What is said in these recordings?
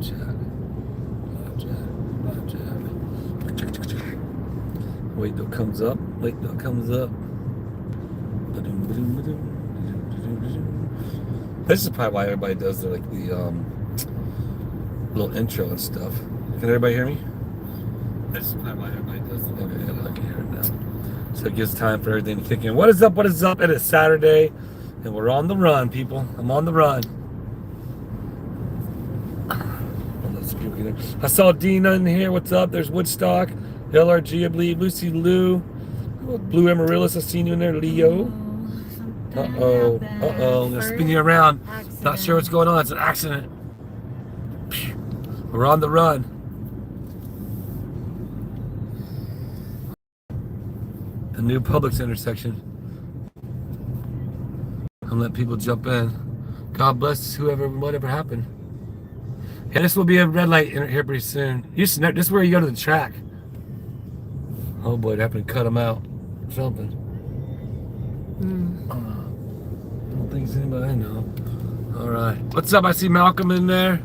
chat. Live chat. Live chat. Wait till it comes up. Wait till it comes up. This is probably why everybody does the little intro and stuff. Can everybody hear me? This is probably why everybody does it. Okay, I can hear it now. So it gives time for everything to kick in. What is up? What is up? It is Saturday, and we're on the run, people. I'm on the run. I saw Dina in here. What's up? There's Woodstock, LRG, I believe. Lucy Lou, Blue Amaryllis. I seen you in there. Leo. Uh-oh. Uh-oh. They're spinning you around. Accident. Not sure what's going on. It's an accident. We're on the run. A new Publix intersection. I'm letting people jump in. God bless whoever, whatever happened. Yeah, this will be a red light here pretty soon. This is where you go to the track. Oh boy, it happened to cut them out. Something. I don't think it's anybody I know. Alright. What's up? I see Malcolm in there.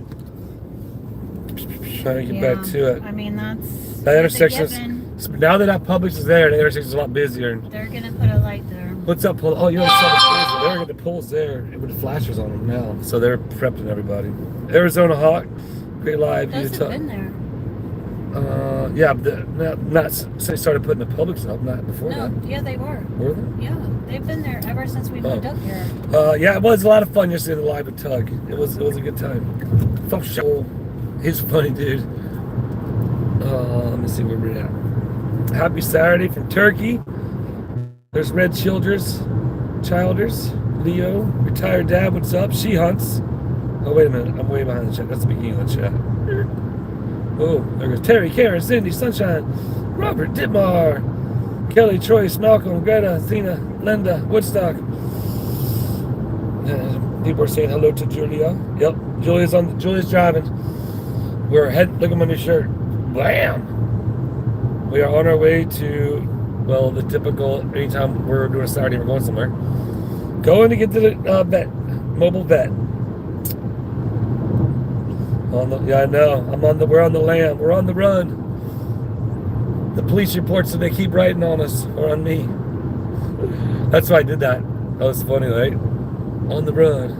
Trying to get back to it. I mean, that intersection. Now that Publix is there, the intersection's a lot busier. They're gonna put a light there. What's up, Paul? Oh, you already saw the poles. They're got the poles there with the flashers on them now. So they're prepping everybody. Arizona Hawk, great live. Those have been there. Yeah, not since they started putting the Publix up, not before that. No, yeah, they were. Were they? Yeah, they've been there ever since we moved up here. Yeah, it was a lot of fun yesterday live with Tug. It was a good time. Fuck show. He's a funny dude. Let me see where we're at. Happy Saturday from Turkey. There's Red Childers, Leo, retired dad. What's up? She hunts. Oh wait a minute, I'm way behind the chat. That's the beginning of the chat. Oh, there goes Terry, Karen, Cindy, Sunshine, Robert, Ditmar, Kelly, Troyce, Malcolm, Greta, Zena, Linda, Woodstock. People are saying hello to Julia. Yep, Julia's driving. We're heading. Look at my new shirt. Bam! We are on our way to, well, the typical. Anytime we're doing a Saturday, we're going somewhere. Going to get to the mobile vet. Yeah, I know. We're on the lam. We're on the run. The police reports that they keep writing on us or on me. That's why I did that. That was funny, right? On the run.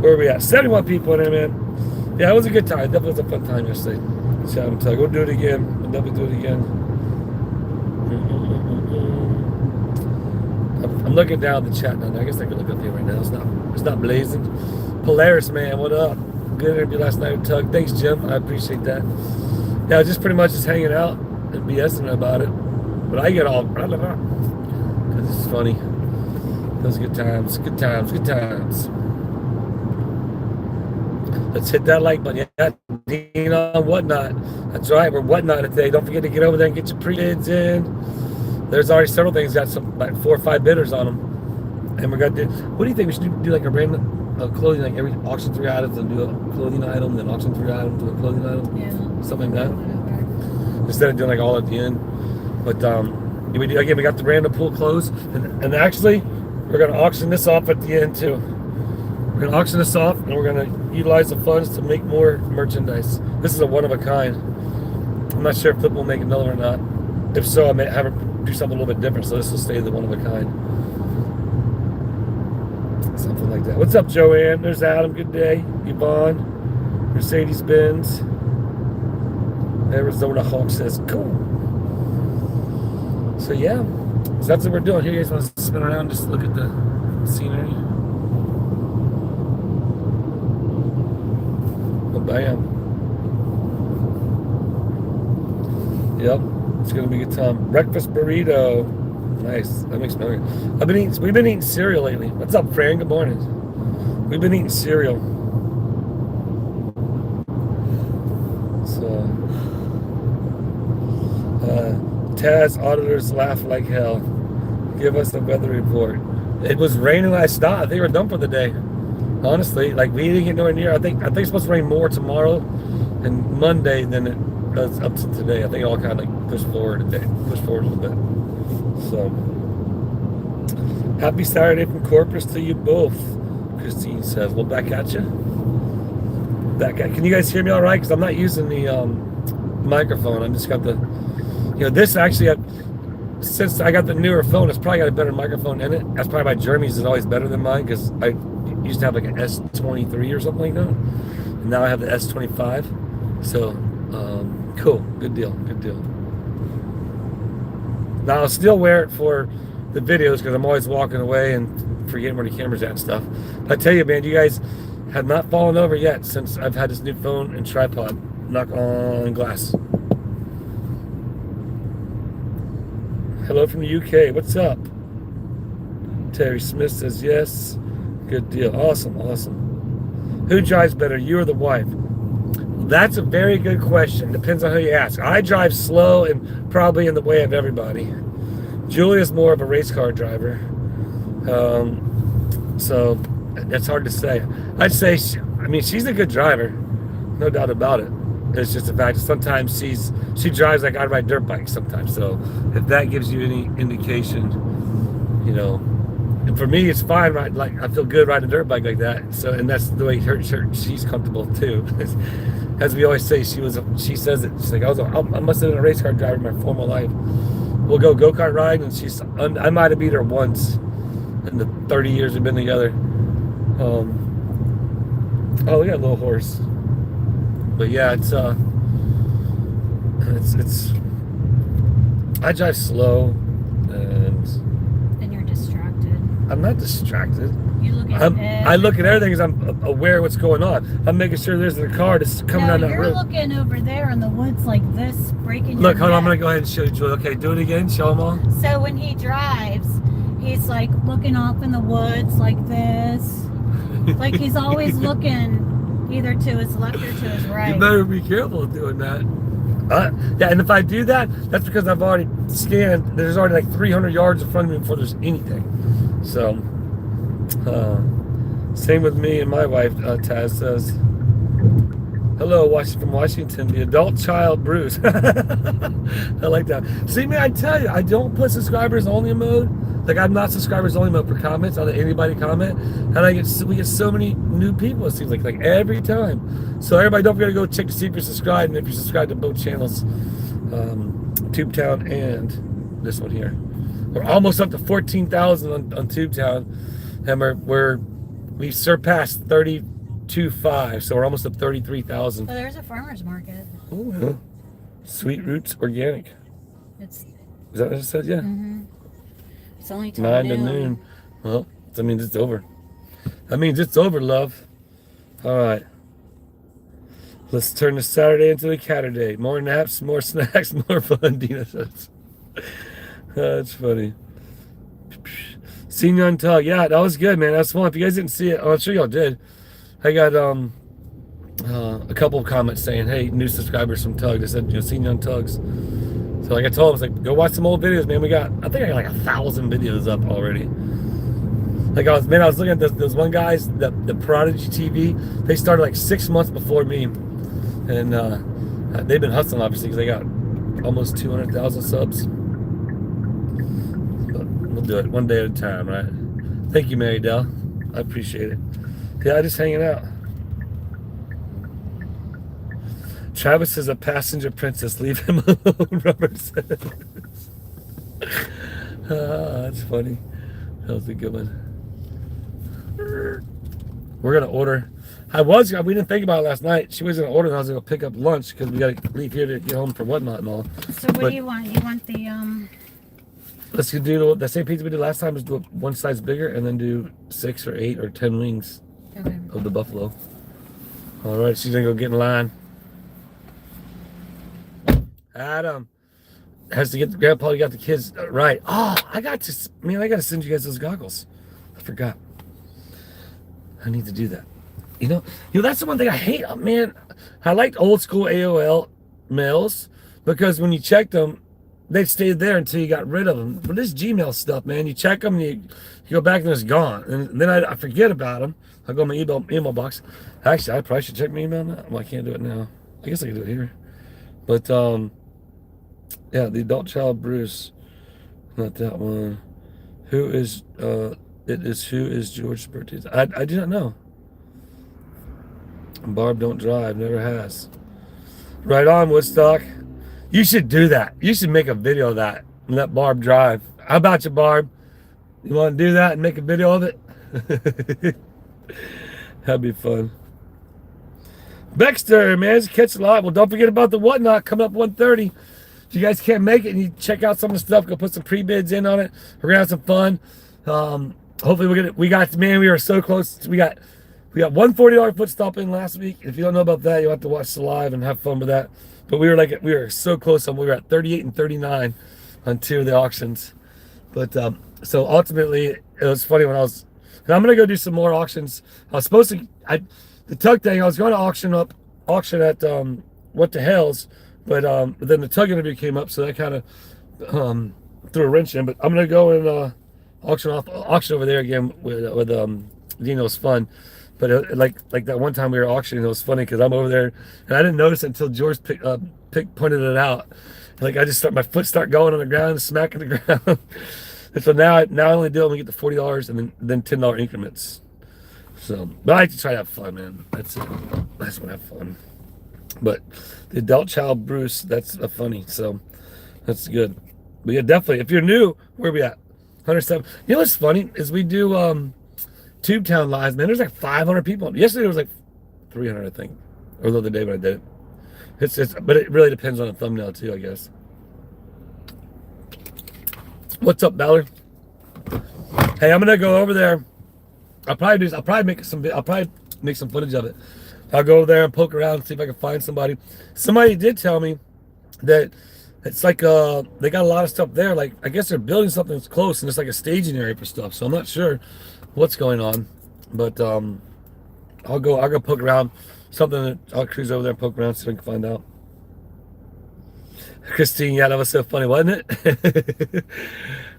Where are we at? 71 people in there, man. Yeah, it was a good time. Definitely was a fun time yesterday. We'll do it again. We'll definitely do it again. I'm looking down the chat now. I guess I can look up here right now. It's not blazing. Polaris, man, what up? Good interview last night with Tug. Thanks, Jim. I appreciate that. Yeah, just pretty much just hanging out and BSing about it. But I get all because it's funny. Those good times. Good times. Good times. Let's hit that like button. Yeah, Dina on Whatnot. That's right, we're Whatnot today. Don't forget to get over there and get your pre-bids in. There's already several things, got some like 4 or 5 bidders on them. And we're gonna do, what do you think we should do like a random clothing, like every auction 3 items and do a clothing item, then auction 3 items, do a clothing item? Yeah. Something like that. Whatever. Instead of doing like all at the end. But we got the random pool clothes. And actually, we're gonna auction this off at the end too. We're going to auction this off, and we're going to utilize the funds to make more merchandise. This is a one-of-a-kind. I'm not sure if Flip will make another or not. If so, I may have her do something a little bit different, so this will stay the one-of-a-kind. Something like that. What's up, Joanne? There's Adam. Good day. Yvonne. Mercedes-Benz. Arizona Hawk says, cool. So, yeah. So that's what we're doing. Here, you guys want to spin around and just look at the scenery. Bam. Yep, it's gonna be a good time. Breakfast burrito. Nice. That makes me hungry. We've been eating cereal lately. What's up, Fran? Good morning. We've been eating cereal. So Taz auditors laugh like hell. Give us a weather report. It was raining last night. They were done for the day. Honestly, like we didn't get nowhere near. I think it's supposed to rain more tomorrow and Monday than it does up to today. I think it all kind of like pushed forward a little bit. So, happy Saturday from Corpus to you both. Christine says, "Well, back at you." That guy. Can you guys hear me all right? Because I'm not using the microphone. I just got the, this actually, since I got the newer phone, it's probably got a better microphone in it. That's probably why Jeremy's is always better than mine, because I used to have like an S23 or something like that. And now I have the S25. So, cool. Good deal. Good deal. Now, I'll still wear it for the videos because I'm always walking away and forgetting where the camera's at and stuff. But I tell you, man, you guys have not fallen over yet since I've had this new phone and tripod. Knock on glass. Hello from the UK. What's up? Terry Smith says yes. Good deal. Awesome, awesome. Who drives better, you or the wife? That's a very good question. Depends on who you ask. I drive slow and probably in the way of everybody. Julia's more of a race car driver. So that's hard to say. I'd say, she's a good driver. No doubt about it. It's just the fact that sometimes she drives like I ride dirt bikes sometimes. So if that gives you any indication, and for me, it's fine. Right? Like I feel good riding a dirt bike like that. So, and that's the way she's comfortable too. As we always say, she says it. She's like, I must have been a race car driver my former life. We'll go-kart ride, and I might have beat her once in the 30 years we've been together. Oh, we got a little horse. But yeah, it's I drive slow, and you're distracted. I'm not distracted. You look at I look at everything because I'm aware of what's going on. I'm making sure there's a car that's coming down that road. You're looking over there in the woods like this, breaking Look, your hold on, I'm neck. going to go ahead and show you, Julie. Okay, do it again. Show them all. So when he drives, he's like looking off in the woods like this. Like he's always looking either to his left or to his right. You better be careful of doing that. Yeah, and if I do that, that's because I've already scanned. There's already like 300 yards in front of me before there's anything. So, same with me and my wife, Taz says. Hello, from Washington, the adult child Bruce. I like that. See, man, I tell you, I don't put subscribers only mode. Like, I'm not subscribers only mode for comments. I'll let anybody comment. And we get so many new people, it seems like every time. So everybody, don't forget to go check to see if you're subscribed. And if you're subscribed to both channels, Tubetown and this one here. We're almost up to 14,000 on Tubetown. And we surpassed 32.5, so we're almost up 33,000. So there's a farmer's market. Oh, yeah. Sweet Roots Organic. Is that what it said? Yeah. Mm-hmm. It's only 9 to noon. Well, that means it's over. That means it's over, love. All right. Let's turn the Saturday into a Catterday. More naps, more snacks, more fun, Dina says. That's funny. Seen you on Tug. Yeah, that was good, man. That's fun. If you guys didn't see it, I'm sure y'all did. I got a couple of comments saying, hey, new subscribers from Tug. They said, seen you on Tugs. So like I told him, I was like, go watch some old videos, man. I think I got like 1,000 videos up already. Like I was looking at those one guys, the Prodigy TV. They started like 6 months before me. And they've been hustling, obviously, because they got almost 200,000 subs. But we'll do it one day at a time, right? Thank you, Mary Dell. I appreciate it. Yeah, just hanging out. Travis is a passenger princess. Leave him alone, Robert says. That's funny. That was a good one. We're going to order. We didn't think about it last night. She was going to order and I was going to pick up lunch because we got to leave here to get home for whatnot and all. So what do you want? You want the... Let's do the same pizza we did last time. Is do it one size bigger and then do 6 or 8 or 10 wings of the buffalo. All right, she's going to go get in line. Adam has to get the grandpa. You got the kids right. Oh, I got to send you guys those goggles. I forgot. I need to do that. You know, that's the one thing I hate. Oh, man, I liked old school AOL mails because when you checked them, they stayed there until you got rid of them. But this Gmail stuff, man, you check them, you go back and it's gone. And then I forget about them. I go in my email box. Actually, I probably should check my email now. Well, I can't do it now. I guess I can do it here. But, yeah, the adult child Bruce. Not that one. Who is George's birthday? I do not know. Barb don't drive, never has. Right on, Woodstock. You should do that. You should make a video of that and let Barb drive. How about you, Barb? You want to do that and make a video of it? That'd be fun. Baxter, man, just catch a lot. Well, don't forget about the Whatnot coming up 1:30. If you guys can't make it and you check out some of the stuff, go put some pre-bids in on it. We're gonna have some fun. Hopefully we are so close. We got one $40 foot stop in last week. If you don't know about that, you'll have to watch the live and have fun with that. But we were so close. We were at 38 and 39 on 2 of the auctions. But so ultimately, it was funny when and I'm gonna go do some more auctions. I was supposed to, the tug thing, I was going to auction at What the Hells, but then the tug interview came up, so that kind of threw a wrench in. But I'm gonna go and auction over there again with Dino's Fun. But like that one time we were auctioning, it was funny because I'm over there and I didn't notice it until George pointed it out. Like I just my foot start going on the ground, smacking the ground. And so now I only do it when we get to $40 and then $10 increments. So, but I like to try to have fun, man. That's it. I just want to have fun. But the adult child Bruce, that's funny. So that's good. But yeah, definitely. If you're new, where are we at? 107. You know what's funny is we do Tubetown lives, man. There's like 500 people. Yesterday there was like 300, I think, or the other day when I did it. But it really depends on the thumbnail too, I guess. What's up, Ballard? Hey, I'm gonna go over there. I'll probably make some footage of it. I'll go over there and poke around and see if I can find somebody. Somebody did tell me that it's like they got a lot of stuff there. Like I guess they're building something that's close and it's like a staging area for stuff. So I'm not sure what's going on, but I'll go poke around. Something that I'll cruise over there and poke around, see if I can find out. Christine, yeah, that was so funny, wasn't it?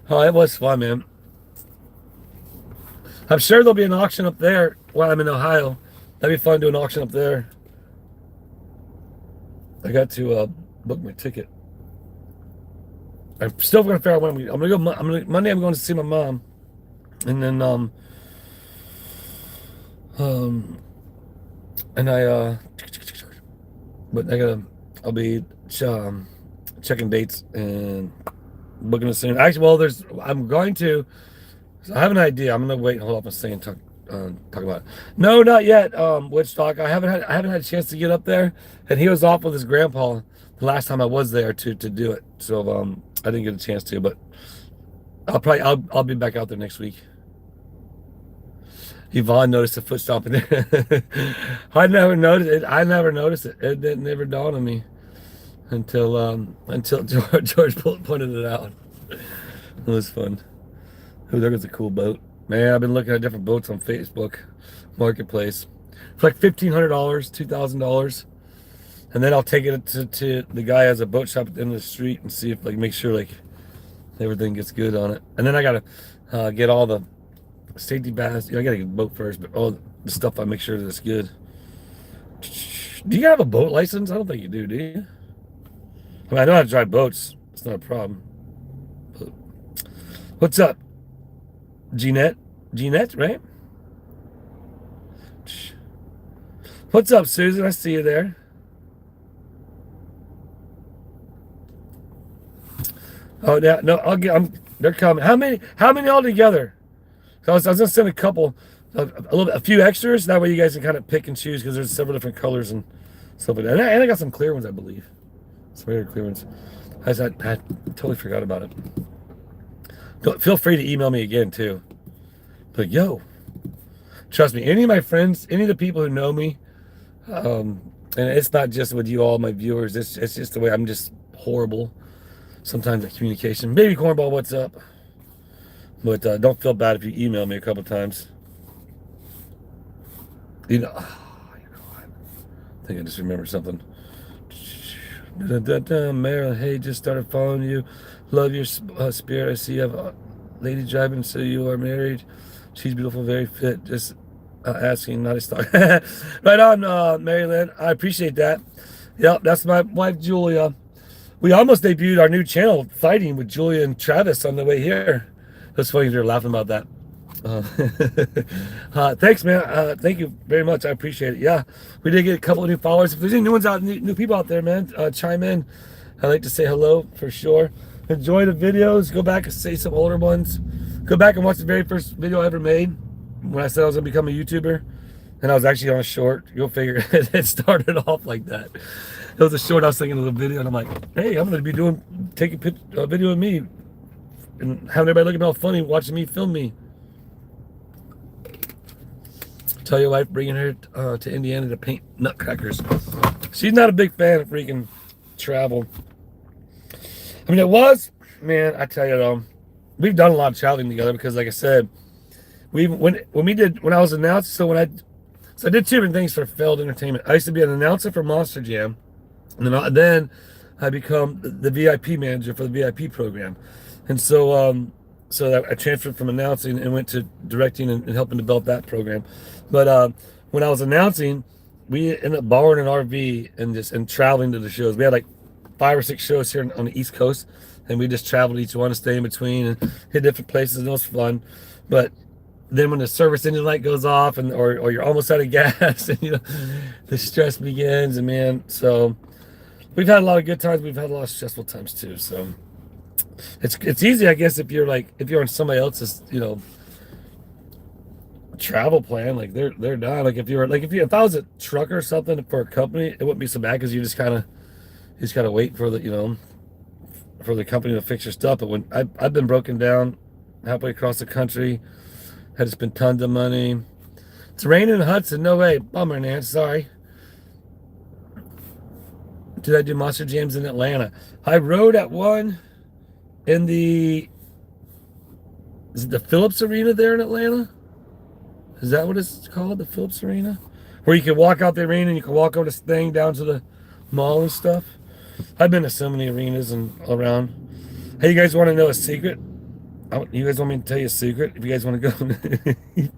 Oh, it was fun, man. I'm sure there'll be an auction up there while I'm in Ohio. That'd be fun to do an auction up there. I got to book my ticket. I'm still gonna figure out when I'm gonna go. Monday. I'm going to see my mom, and then but I'll be checking dates and booking it soon. Actually, well, I'm going to. I have an idea. I'm gonna wait and hold off and say and talk about it. No, not yet. Woodstock. I haven't had a chance to get up there, and he was off with his grandpa the last time I was there to do it. So I didn't get a chance to, but I'll be back out there next week. Yvonne noticed a foot stomp in there. I never noticed it. It never dawned on me until George pointed it out. It was fun. Oh, there was a cool boat. Man, I've been looking at different boats on Facebook Marketplace for like $1,500, $2,000, and then I'll take it to the guy who has a boat shop at the end of the street and see if make sure everything gets good on it. And then I gotta get all the safety baths. I gotta get a boat first, but all the stuff I make sure that it's good. Do you have a boat license? I don't think you do you? I mean, I know how to drive boats. It's not a problem. But what's up? Jeanette, right? What's up, Susan? I see you there. Oh, yeah, no, they're coming. How many altogether? So I was gonna send a couple, a few extras. That way you guys can kind of pick and choose because there's several different colors and stuff like that. And I got some clear ones, I believe. Some regular clear ones. I totally forgot about it. Feel free to email me again too. But yo, trust me, any of my friends, any of the people who know me, and it's not just with you all, my viewers. It's just the way I'm just horrible sometimes at communication. Baby Cornball, what's up? But don't feel bad if you email me a couple times. You know, I think I just remembered something. Marilyn, hey, just started following you. Love your spirit. I see you have a lady driving, so you are married. She's beautiful, very fit. Just asking, not a star. Right on, Maryland. I appreciate that. Yep, that's my wife, Julia. We almost debuted our new channel, Fighting with Julia and Travis, on the way here. That's funny, they're laughing about that. Uh, thanks, man. Thank you very much. I appreciate it. Yeah, we did get a couple of new followers. If there's any new ones out, new people out there, man, chime in. I like to say hello for sure. Enjoy the videos. Go back and say some older ones. Go back and watch the very first video I ever made when I said I was gonna become a YouTuber, and I was actually on a short. You'll figure it started off like that. It was a short. I was thinking of the video, and I'm like, hey, I'm gonna be taking a video of me and having everybody looking all funny, watching me film me. Tell your wife bringing her to Indiana to paint nutcrackers. She's not a big fan of freaking travel. I mean, it was, man, I tell you though, we've done a lot of traveling together because, like I said, when I was announced, so I did two different things for failed entertainment. I used to be an announcer for Monster Jam, and then I become the VIP manager for the VIP program, and so I transferred from announcing and went to directing and helping develop that program. But when I was announcing, we ended up borrowing an RV and traveling to the shows. We had like 5 or 6 shows here on the East Coast, and we just traveled each one to stay in between and hit different places, and it was fun. But then when the service engine light goes off, or you're almost out of gas, and the stress begins, and man, so we've had a lot of good times. We've had a lot of stressful times too. So it's easy, I guess, if you're on somebody else's travel plan, like they're done. Like if I was a trucker or something for a company, it wouldn't be so bad because you just gotta wait for for the company to fix your stuff. But when I've been broken down halfway across the country, had to spend tons of money. It's raining in Hudson. No way. Bummer, man. Sorry. Did I do Monster Jams in Atlanta? I rode at one in is it the Phillips Arena there in Atlanta? Is that what it's called? The Phillips Arena? Where you can walk out the arena and you can walk over this thing down to the mall and stuff. I've been to so many arenas and all around. Hey, you guys want to know a secret? You guys want me to tell you a secret? If you guys want to go.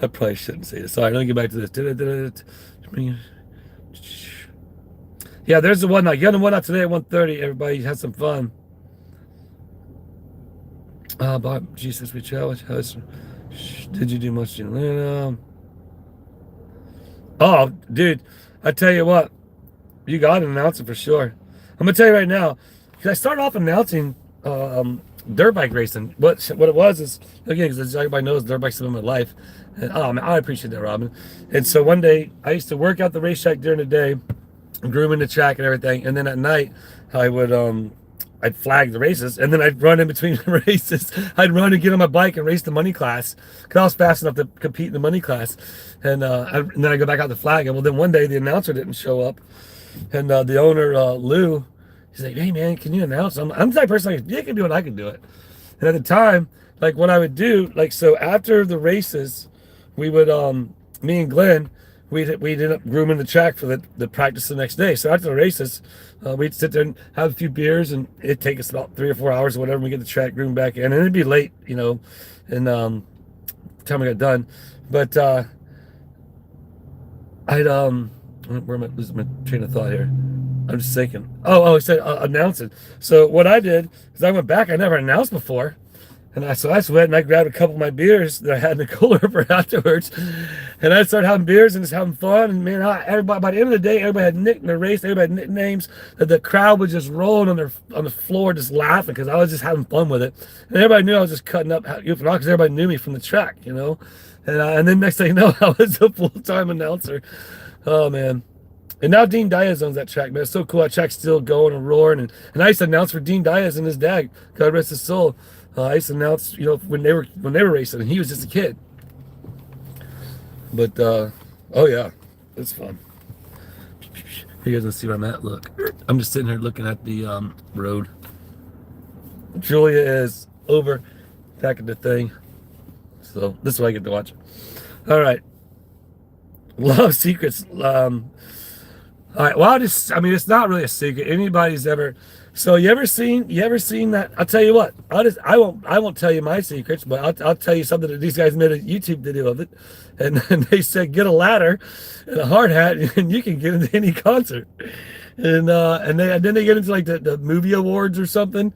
I probably shouldn't say this. All right, let me get back to this. Yeah, there's the whatnot. Get on whatnot today at 1:30. Everybody have some fun. Bob, Jesus, we challenge. Did you do much in Atlanta? Oh, dude, I tell you what, you got an announcer for sure. I'm gonna tell you right now, because I started off announcing dirt bike racing. What it was is, again, because everybody knows dirt bikes have been my life. And man, I appreciate that, Robin. And so one day I used to work out the racetrack during the day, grooming the track and everything, and then at night I would I'd flag the races, and then I'd run in between the races. I'd run and get on my bike and race the money class, because I was fast enough to compete in the money class. And then I go back out to flag. And well, then one day the announcer didn't show up, and the owner, Lou, he's like, "Hey man, can you announce?" I'm the type of person like, "Yeah, you can do it, I can do it." And at the time, like what I would do, so after the races, we would me and Glenn, we'd end up grooming the track for the practice the next day. So after the races, we'd sit there and have a few beers, and it'd take us about 3 or 4 hours or whatever, and we get the track groomed back in, and it'd be late, and the time we got done. But I'd where am I losing my train of thought here? I'm just thinking. I said announcing. So what I did is I went back. I never announced before. And I went and I grabbed a couple of my beers that I had in the cooler for afterwards, and I started having beers and just having fun. And man, everybody, by the end of the day, everybody had nicked their race. Everybody had nicknames. That the crowd was just rolling on the floor, just laughing because I was just having fun with it. And everybody knew I was just cutting up because everybody knew me from the track, And then next thing you know, I was a full-time announcer. Oh man. And now Dean Diaz owns that track, man. It's so cool. That track's still going and roaring. And I used to announce for Dean Diaz and his dad, God rest his soul. I used to announce, when they were racing, and he was just a kid. But oh yeah, it's fun. You guys can see where I'm at. Look, I'm just sitting here looking at the road. Julia is over back at the thing, so this is what I get to watch. All right, love secrets. All right, well, it's not really a secret. Anybody's ever. So you ever seen that? I'll tell you what. I won't tell you my secrets, but I'll tell you something that these guys made a YouTube video of it, and they said get a ladder and a hard hat and you can get into any concert. and then they get into like the movie awards or something.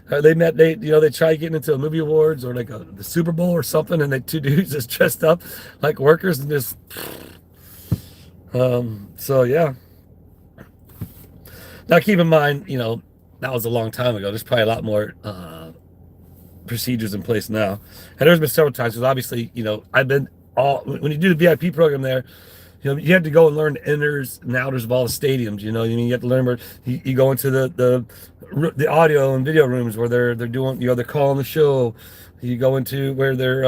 They try getting into a movie awards or like the Super Bowl or something, and the two dudes just dressed up like workers and just. So yeah. Now keep in mind, that was a long time ago. There's probably a lot more procedures in place now, and there's been several times because obviously, I've been all when you do the VIP program there. You had to go and learn the inners and outers of all the stadiums. You have to learn where you go into the audio and video rooms where they're doing, they're calling the show. You go into where they're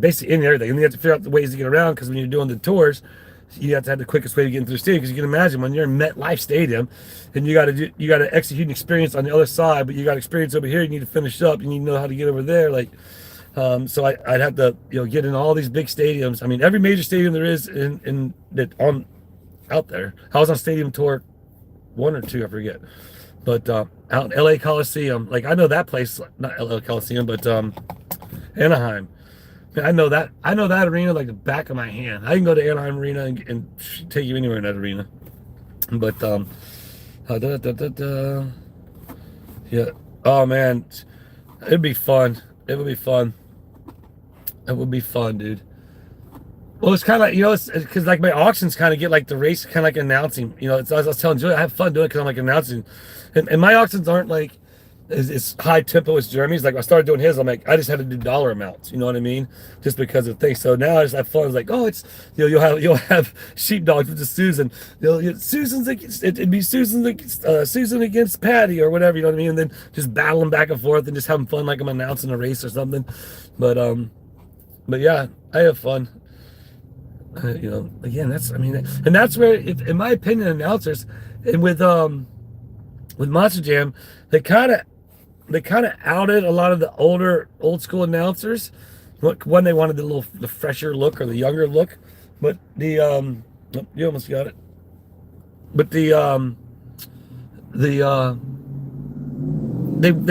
basically in everything, and you have to figure out the ways to get around because when you're doing the tours, you have to have the quickest way to get into the stadium because you can imagine when you're in MetLife Stadium and you got to execute an experience on the other side, but you got experience over here. You need to finish up. You need to know how to get over there, like. So I'd have to, get in all these big stadiums. I mean, every major stadium there is out there. I was on stadium tour 1 or 2, I forget. But out in LA Coliseum, like I know that place, not LA Coliseum, but Anaheim. Man, I know that arena like the back of my hand. I can go to Anaheim Arena and take you anywhere in that arena. But yeah. Oh man, it'd be fun. It would be fun. It would be fun, dude. Well, it's kind of like, it's because like my auctions kind of get like the race kind of like announcing. It's, as I was telling Joey, I have fun doing it because I'm like announcing. And my auctions aren't like as high tempo as Jeremy's. Like I started doing his, I'm like, I just had to do dollar amounts. You know what I mean? Just because of things. So now I just have fun. It's like, oh, it's, you'll have sheepdogs with just Susan. Susan's against, it'd be Susan against Patty or whatever. You know what I mean? And then just battling back and forth and just having fun like I'm announcing a race or something. But yeah, I have fun. Again, and that's where, in my opinion, announcers, and with Monster Jam, they kind of outed a lot of the old school announcers. When they wanted the fresher look or the younger look, but you almost got it. But they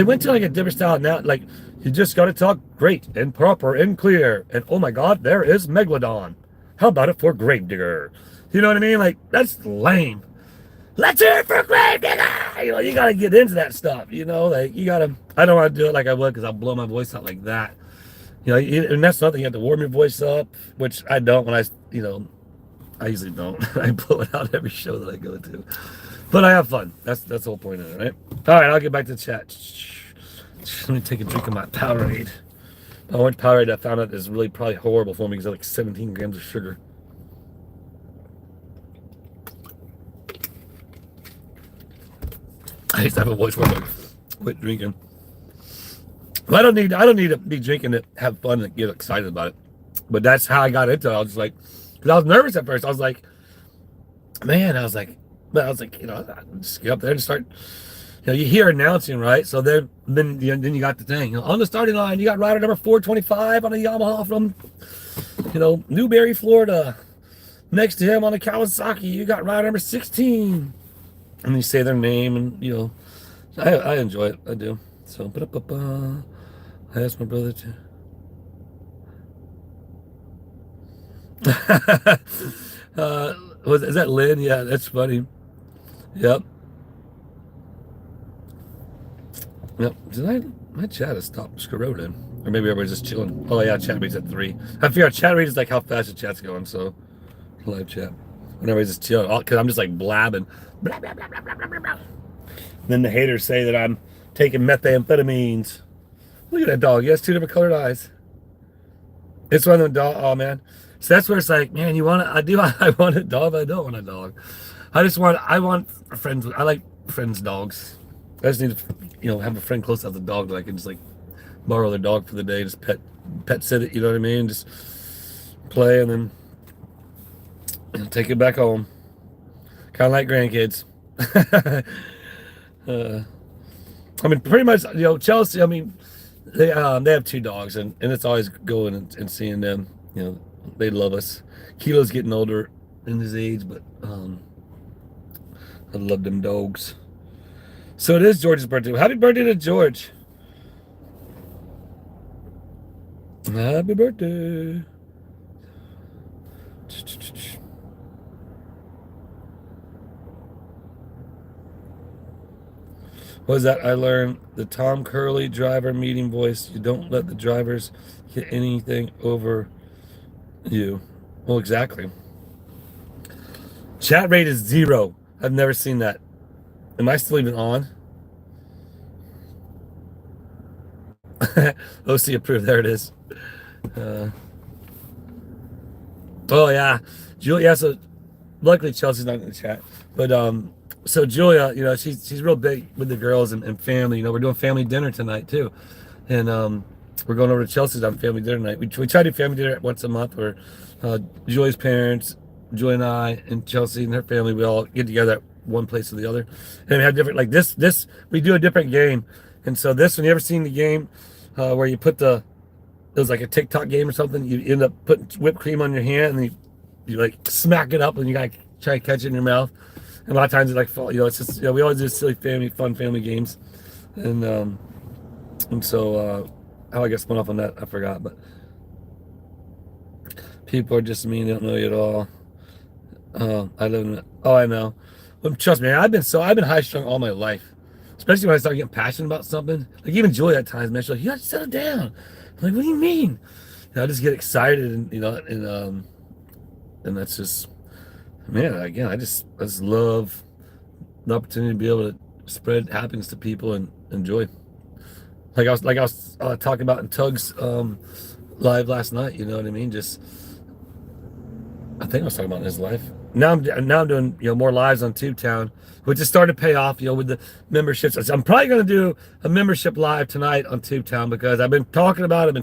went to like a different style now, like. You just got to talk great and proper and clear. And oh my God, there is Megalodon. How about it for Gravedigger? You know what I mean? Like, that's lame. Let's hear it for Gravedigger! You got to get into that stuff. Like, you got to. I don't want to do it like I would because I'll blow my voice out like that. And that's nothing. You have to warm your voice up, which I don't when I usually don't. I blow it out every show that I go to. But I have fun. That's the whole point of it, right? All right, I'll get back to the chat. Let me take a drink of my Powerade. My orange Powerade, I found out is really probably horrible for me because it's like 17 grams of sugar. I used to have a voice where I quit drinking. Well, I don't need to be drinking to have fun and get excited about it. But that's how I got into it. I was just like, because I was nervous at first. I was like, just get up there and start. You hear announcing, right? So then you got the thing. On the starting line, you got rider number 425 on a Yamaha from, Newberry, Florida. Next to him on a Kawasaki, you got rider number 16. And you say their name, and I enjoy it. I do. So, I asked my brother to. Is that Lynn? Yeah, that's funny. Yep. Yep. My chat has stopped scrolling. Or maybe everybody's just chilling. Oh yeah, chat rate's at 3. I figure chat rate is like how fast the chat's going, so live chat. When everybody's just chilling. Because I'm just like blabbing. Blah, blah, blah, blah, blah, blah, blah. Then the haters say that I'm taking methamphetamines. Look at that dog. He has 2 different colored eyes. It's one of them dog. Oh man. So that's where it's like, man, I want a dog, but I don't want a dog. I want friends. I like friends' dogs. I just need to, have a friend close to the dog that I can just like borrow their dog for the day, just pet sit it, you know what I mean? Just play and then take it back home. Kind of like grandkids. Pretty much, Chelsea, they have 2 dogs and it's always going and seeing them, they love us. Kilo's getting older in his age, but I love them dogs. So it is George's birthday. Happy birthday to George. Happy birthday. What is that? I learned the Tom Curley driver meeting voice. You don't let the drivers get anything over you. Well, exactly. Chat rate is 0. I've never seen that. Am I still even on? OC approved. There it is. Oh yeah, Julia. Yeah, so luckily Chelsea's not in the chat, but so Julia, she's real big with the girls and family. We're doing family dinner tonight too, and we're going over to Chelsea's on family dinner night. We try to do family dinner once a month where Julia's parents, Julia and I, and Chelsea and her family, we all get together at one place or the other, and we have different like this we do a different game, and so this one, you ever seen the game where you put it was like a TikTok game or something. You end up putting whipped cream on your hand, and then you like smack it up, and you gotta try to catch it in your mouth. And a lot of times it like fall. It's just we always do silly fun family games, and so how I got spun off on that I forgot. But people are just mean. They don't know you at all. I live in. Oh, I know. Well, trust me, I've been high strung all my life, especially when I start getting passionate about something. Like even Julie at times, man, she's like, "You got to settle down." I'm like, what do you mean? I just get excited, and that's just, man. Again, I just love the opportunity to be able to spread happiness to people and enjoy. Like I was talking about in Tug's live last night. You know what I mean? I think I was talking about in his life. Now I'm doing more lives on TubeTown, which is starting to pay off. With the memberships. I'm probably going to do a membership live tonight on TubeTown because I've been talking about it, but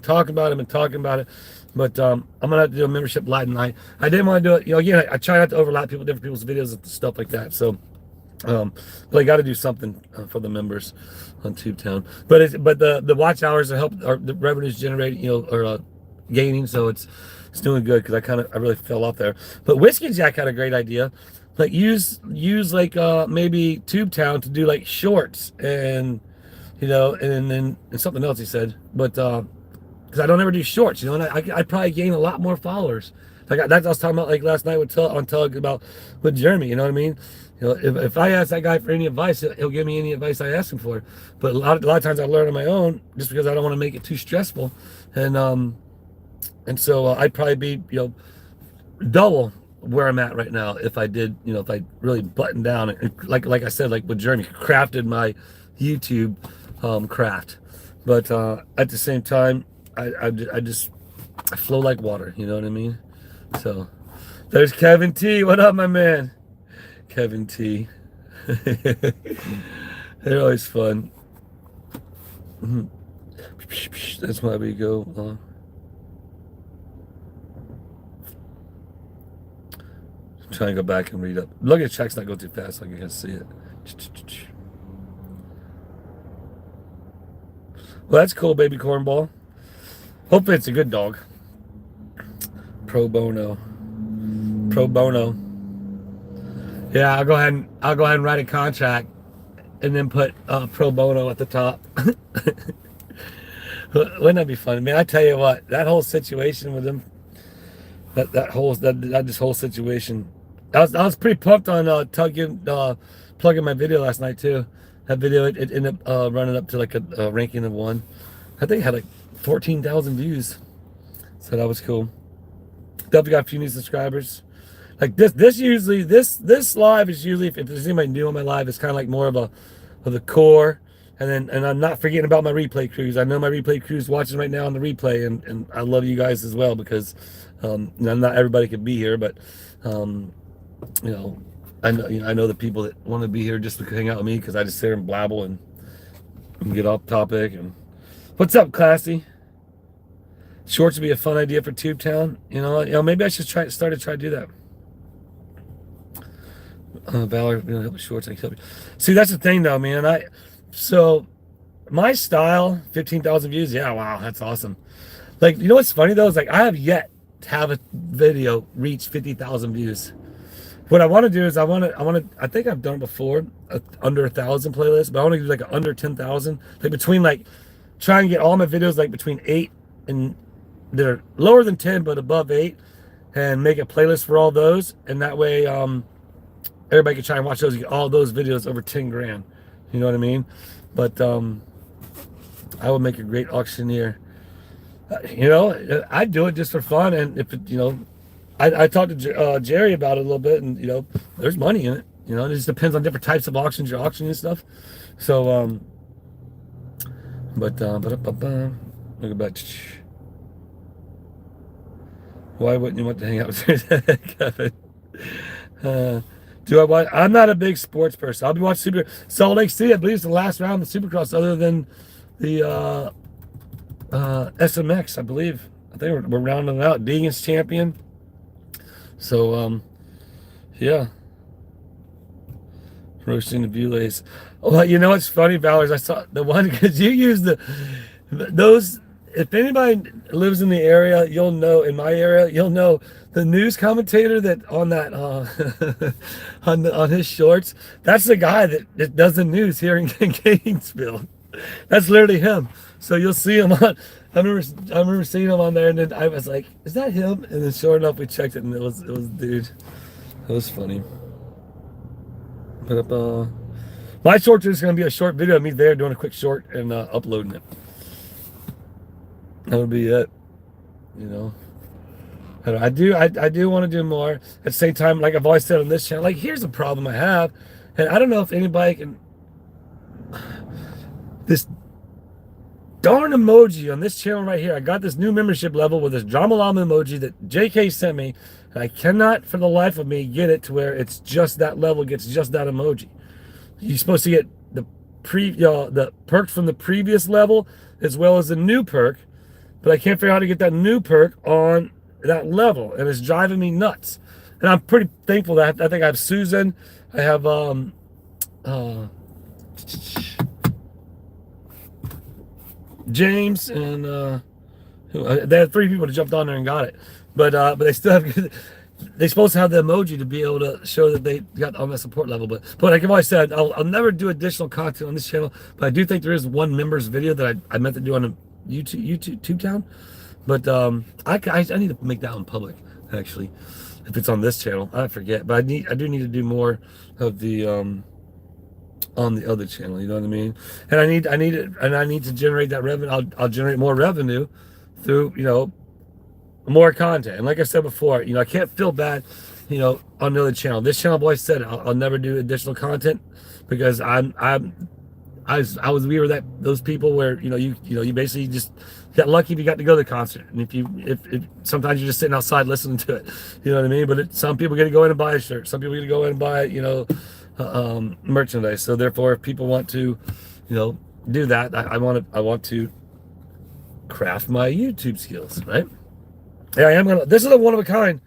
I'm gonna have to do a membership live tonight. I didn't want to do it. Again, I try not to overlap different people's videos and stuff like that. So, but I got to do something for the members on TubeTown. But the watch hours are the revenues generating, or gaining. So it's doing good because I really fell off there. But Whiskey Jack had a great idea. Like use like maybe TubeTown to do like shorts and and then something else he said. But because I don't ever do shorts, and I probably gain a lot more followers. Like that's what I was talking about like last night on Tug about with Jeremy. You know what I mean? If I ask that guy for any advice, he'll give me any advice I ask him for. But a lot of times I learn on my own just because I don't want to make it too stressful. And so I'd probably be double where I'm at right now if I did if I really buttoned down and like I said, like with Jeremy, crafted my YouTube craft. But at the same time, I flow like water. You know what I mean? So there's Kevin T. What up, my man? Kevin T. They're always fun. That's why we go. Trying to go back and read up. Look at check's not go too fast, like you can see it. Well, that's cool, baby cornball. Hopefully it's a good dog. Pro bono. Yeah, I'll go ahead and write a contract and then put pro bono at the top. Wouldn't that be fun? Man, I tell you what, that whole situation with him, that whole situation. I was pretty pumped on plugging my video last night too. That video it ended up running up to like a ranking of 1. I think it had like 14,000 views. So that was cool. Definitely got a few new subscribers. Like this live is usually if there's anybody new on my live, it's kind of like more of the core. And I'm not forgetting about my replay crews. I know my replay crews watching right now on the replay, and I love you guys as well because not everybody can be here, but I know the people that want to be here just to hang out with me because I just sit here and blabble and get off topic. And what's up, Classy? Shorts would be a fun idea for TubeTown. Maybe I should try to do that. Valor, help with shorts. I can help you. See, that's the thing, though, man. So my style, 15,000 views. Yeah, wow, that's awesome. Like, what's funny though is like I have yet to have a video reach 50,000 views. What I want to do is I think I've done it before, under 1,000 playlists, but I want to do like under 10,000. Like between like try and get all my videos like between 8 and they're lower than 10 but above 8, and make a playlist for all those, and that way everybody can try and watch those. Get all those videos over 10 grand. You know what I mean? But I would make a great auctioneer. You know, I'd do it just for fun, and if it, you know, I talked to Jerry about it a little bit, and you know, there's money in it. You know, it just depends on different types of auctions you're auctioning and stuff. So, look at that. Why wouldn't you want to hang out with Kevin? Do I watch? I'm not a big sports person. I'll be watching Salt Lake City. I believe it's the last round of the Supercross, other than the SMX. I believe. I think we're rounding it out. Deegan's champion. So, yeah. Roasting the Bullays. Well, you know what's funny, Valerie? I saw the one because you use those. If anybody lives in the area, you'll know. In my area, you'll know the news commentator that on that on his shorts. That's the guy that does the news here in Gainesville. That's literally him. So you'll see him on. I remember seeing him on there, and then I was like, "Is that him?" And then sure enough, we checked it, and it was dude. It was funny. But my short is going to be a short video of me there doing a quick short and uploading it. That would be it. You know, I do want to do more. At the same time, like I've always said on this channel, like here's a problem I have, and I don't know if anybody can. This darn emoji on this channel right here. I got this new membership level with this drama llama emoji that JK sent me, and I cannot for the life of me get it to where it's just that level gets just that emoji. You're supposed to get the perks from the previous level as well as the new perk, but I can't figure out how to get that new perk on that level, and it's driving me nuts. And I'm pretty thankful that I think I have Susan, I have James, and they had 3 people that jumped on there and got it, but they still have. They're supposed to have the emoji to be able to show that they got on the support level. But like I've always said, I'll never do additional content on this channel. But I do think there is one members video that I meant to do on a YouTube town. But I need to make that one public actually, if it's on this channel. I forget, but I do need to do more of the on the other channel. You know what I mean? And I need to generate that revenue. I'll generate more revenue through, you know, more content. And like I said before, you know, I can't feel bad, you know, on the other channel. This channel, I've always said I'll never do additional content because we were those people where you basically just got lucky if you got to go to the concert, and if sometimes you're just sitting outside listening to it, you know what I mean. But some people get to go in and buy a shirt, some people get to go in and buy merchandise. So therefore, if people want to, you know, do that, I want to craft my YouTube skills, right? Yeah, I am gonna. This is a one of a kind,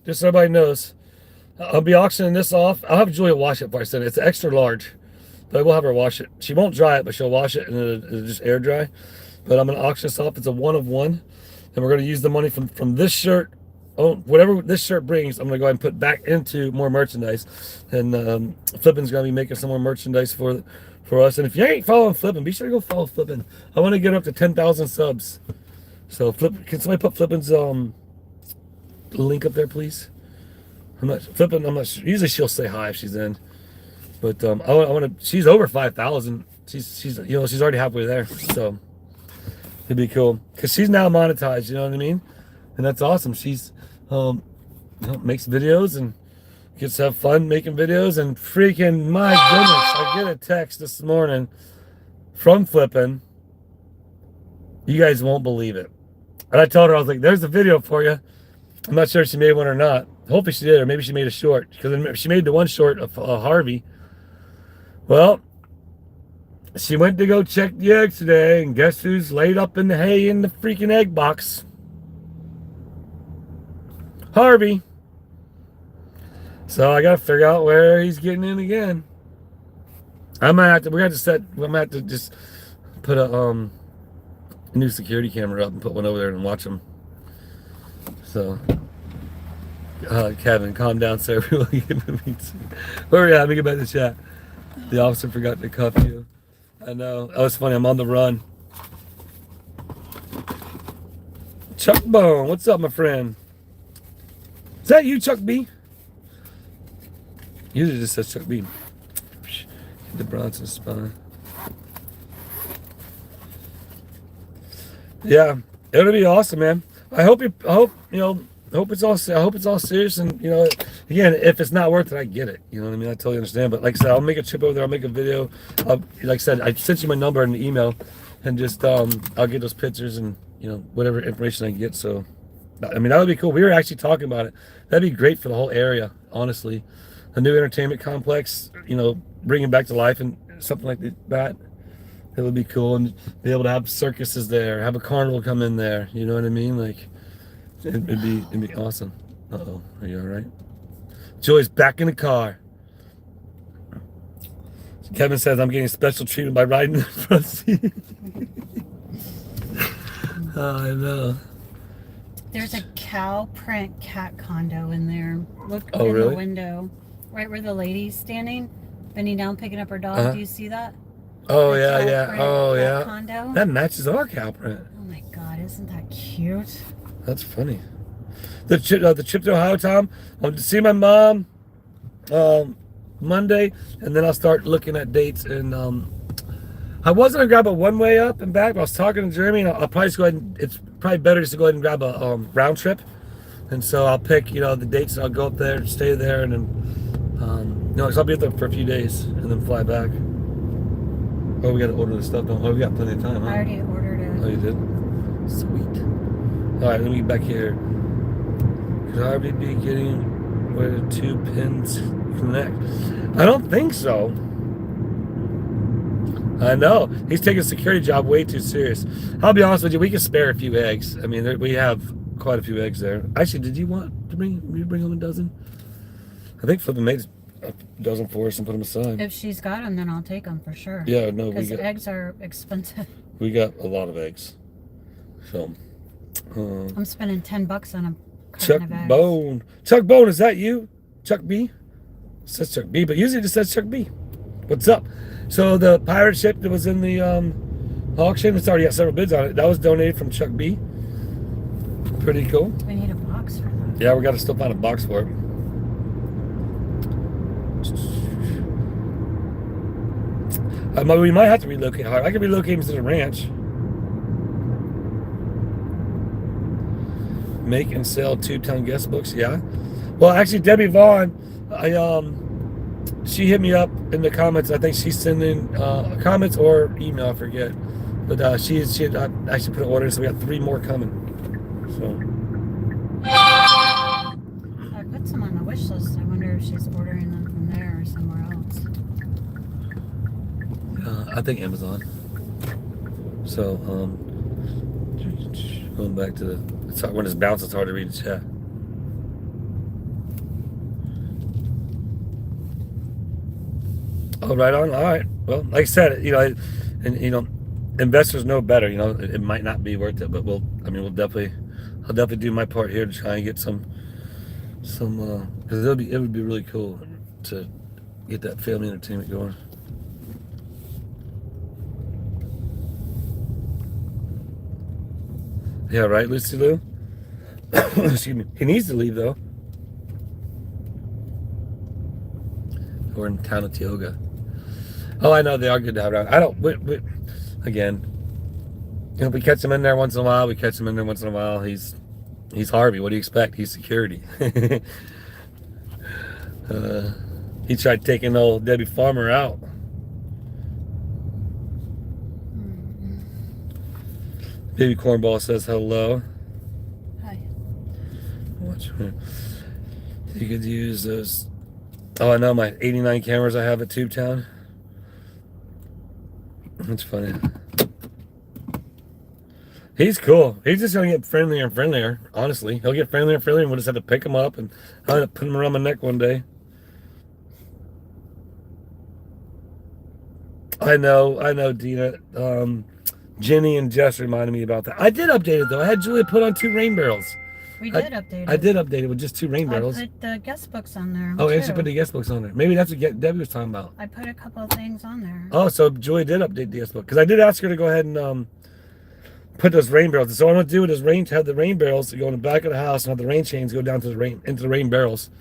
just so everybody knows. I'll be auctioning this off. I'll have Julia wash it before I send it. It's extra large, but I will have her wash it. She won't dry it, but she'll wash it and it'll just air dry. But I'm gonna auction this off. It's a one of one, and we're gonna use the money from this shirt. Oh, whatever this shirt brings, I'm gonna go ahead and put back into more merchandise. And Flippin's gonna be making some more merchandise for us. And if you ain't following Flippin, be sure to go follow Flippin. I want to get up to 10,000 subs. So can somebody put Flippin's link up there, please? I'm not sure. Usually she'll say hi if she's in, but I want to. She's over 5,000. She's already halfway there. So it'd be cool because she's now monetized. You know what I mean? And that's awesome. She's makes videos and gets to have fun making videos. And freaking my goodness, I get a text this morning from Flippin. You guys won't believe it. And I told her, I was like, there's a video for you. I'm not sure if she made one or not. Hopefully she did, or maybe she made a short. Because she made the one short of Harvey. Well, she went to go check the eggs today, and guess who's laid up in the hay in the freaking egg box? Harvey. So I got to figure out where he's getting in again. I'm gonna have to just put a new security camera up and put one over there and watch them. So, Kevin, calm down, sir. Where are you at? Let me get back to the chat. The officer forgot to cuff you. I know. That was funny. I'm on the run. Chuck Bone, what's up, my friend? Is that you, Chuck B? Usually just says Chuck B. The Bronson spine. Yeah, it'll be awesome, man. I hope it's all serious, and again, if it's not worth it, I get it. You know what I mean? I totally understand. But like I said, I'll make a trip over there. I'll make a video. Like I said, I sent you my number in the email, and just I'll get those pictures and whatever information I can get. So, I mean, that would be cool. We were actually talking about it. That'd be great for the whole area, honestly. A new entertainment complex, bringing back to life and something like that. It would be cool, and be able to have circuses there, have a carnival come in there. You know what I mean? Like, it'd be awesome. Uh-oh, are you all right? Joy's back in the car. Kevin says I'm getting special treatment by riding in the front seat. Oh, I know. There's a cow print cat condo in there. Look Oh, in really? the window, right where the lady's standing, bending down, picking up her dog. Do you see that? Oh, The yeah, cow yeah. print Oh, cat yeah. Condo. That matches our cow print. Oh my God, isn't that cute? That's funny. The trip to Ohio, Tom. I'm to see my mom Monday, and then I'll start looking at dates. And I was gonna grab a one-way up and back, but I was talking to Jeremy, and I'll probably just go ahead and it's probably better just to go ahead and grab a round trip. And so I'll pick the dates, and I'll go up there, stay there, and then 'cause I'll be up there for a few days, and then fly back. Oh, we gotta order the stuff. We got plenty of time, huh? I already ordered it. Oh, you did? Sweet. All right, let me get back here. Could I be getting where the two pins connect? I don't think so. I know. He's taking a security job way too serious. I'll be honest with you, we can spare a few eggs. I mean, we have quite a few eggs there. Actually, did you want to bring home a dozen? I think Flippin' made a dozen for us and put them aside. If she's got them, then I'll take them for sure. Yeah, no, because eggs are expensive. We got a lot of eggs. So, I'm spending $10 on a Chuck carton of eggs. Bone. Chuck Bone, is that you? Chuck B? It says Chuck B, but usually it just says Chuck B. What's up? So the pirate ship that was in the auction, it's already got several bids on it. That was donated from Chuck B. Pretty cool. We need a box for that. Yeah, we got to still find a box for it. We might have to relocate. I could relocate him to the ranch. Make and sell 2-ton guest books. Yeah. Well, actually, Debbie Vaughn, she hit me up in the comments. I think she's sending comments or email. I forget. But she had actually put an order, so we got 3 more coming. So. I put some on the wish list. I wonder if she's ordering them from there or somewhere else. I think Amazon. So, going back to when it's bounced, it's hard to read the chat. Oh, right on. All right. Well, like I said, investors know better. It might not be worth it, but I'll definitely do my part here to try and get some, because it would be really cool to get that family entertainment going. Yeah, right, Lucy Lou? Excuse me. He needs to leave, though. We're in town of Tioga. Oh, I know, they are good to have around. Again, we catch him in there once in a while. He's Harvey. What do you expect? He's security. He tried taking old Debbie Farmer out. Baby Cornball says hello. Hi. You could use those. Oh, I know, my 89 cameras I have at Tubetown. That's funny. He's cool. He's just going to get friendlier and friendlier, honestly. He'll get friendlier and friendlier, and we'll just have to pick him up, and I'll end up putting him around my neck one day. I know, Dina. Jenny and Jess reminded me about that. I did update it, though. I had Julia put on 2 rain barrels. We did update it. I did update it with just 2 rain barrels. I put the guest books on there. Oh, too. and she put the guest books on there. Maybe that's what Debbie was talking about. I put a couple of things on there. Oh, so Julia did update the guest book. Because I did ask her to go ahead and put those rain barrels. So what I'm going to do is have the rain barrels to go in the back of the house and have the rain chains go down to into the rain barrels.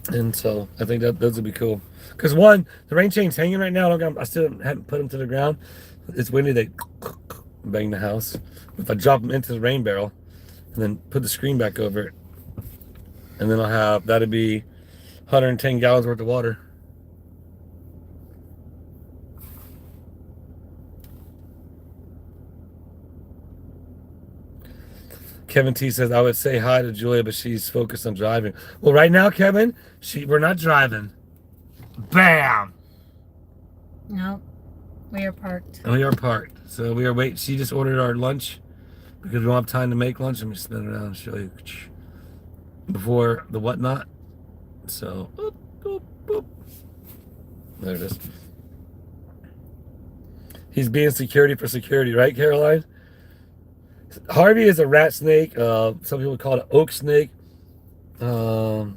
And so I think that those would be cool. Because one, the rain chain's hanging right now. I still haven't put them to the ground. It's windy. They bang the house. If I drop them into the rain barrel and then put the screen back over it, and then I'll have, that'd be 110 gallons worth of water. Kevin T says, I would say hi to Julia, but she's focused on driving. Well, right now, Kevin, we're not driving. Bam! No, we are parked. And we are parked. So we are waiting. She just ordered our lunch because we don't have time to make lunch. Let me spin it around and show you. Before the whatnot. So, boop, boop, boop. There it is. He's being security for security, right, Caroline? Harvey is a rat snake. Some people would call it an oak snake. So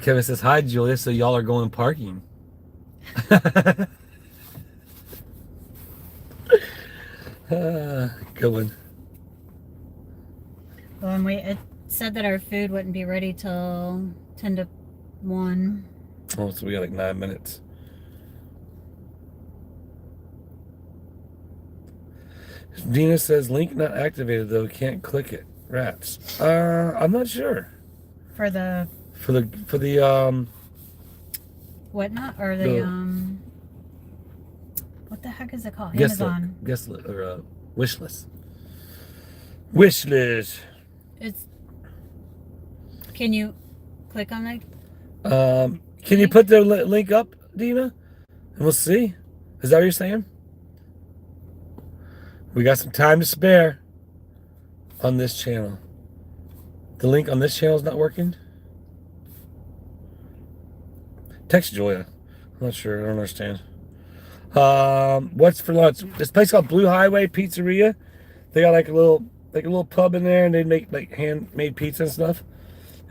Kevin says, hi, Julia. So y'all are going parking. Good one. Well, and it said that our food wouldn't be ready till 10 to 1. Oh, so we got like 9 minutes. Dina says, link not activated though. Can't click it. Rats. I'm not sure. For the whatnot, or what the heck is it called? Amazon. Guest list or wish list. Wish list. Can you click on that? Can you put the link up, Dina? And we'll see. Is that what you're saying? We got some time to spare on this channel. The link on this channel is not working. Text Julia. I'm not sure. I don't understand. What's for lunch? This place called Blue Highway Pizzeria. They got like a little pub in there, and they make like handmade pizza and stuff.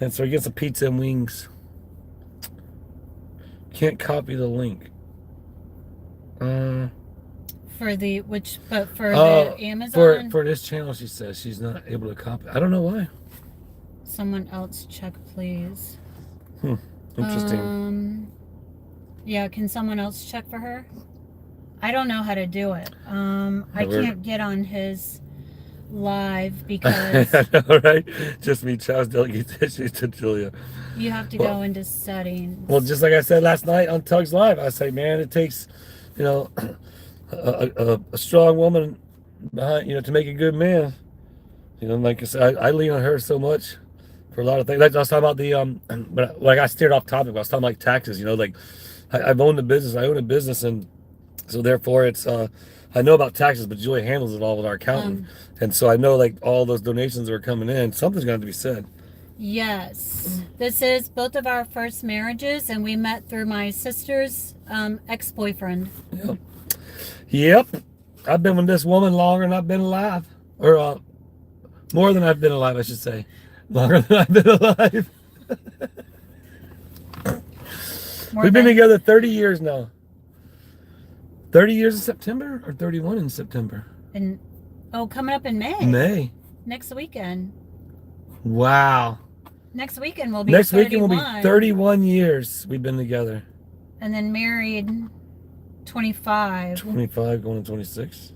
And so we get some pizza and wings. Can't copy the link. For the Amazon? For this channel, she says she's not able to copy. I don't know why. Someone else check, please. Interesting. Yeah, can someone else check for her? I don't know how to do it. I can't get on his live because I know, right? Just me, Charles delegates issues to Julia. You have to go into settings. Well, just like I said last night on Tug's Live, I say, man, it takes, a strong woman behind, to make a good man. Like I said, I lean on her so much for a lot of things. Like I was talking about but like I steered off topic. I was talking like taxes. Like I've owned a business. I own a business, and so therefore it's I know about taxes, but Julia handles it all with our accountant, and so I know like all those donations that are coming in. Something's going to be said. Yes, this is both of our first marriages, and we met through my sister's ex-boyfriend. Yep. I've been with this woman longer than I've been alive, or more than I've been alive, I should say. Longer than I've been alive. We've been together 30 years now. 30 years in September, or 31 in September? Coming up in May. May. Next weekend. Wow. Next weekend will be 31 years we've been together. And then married 25. 25 going to 26.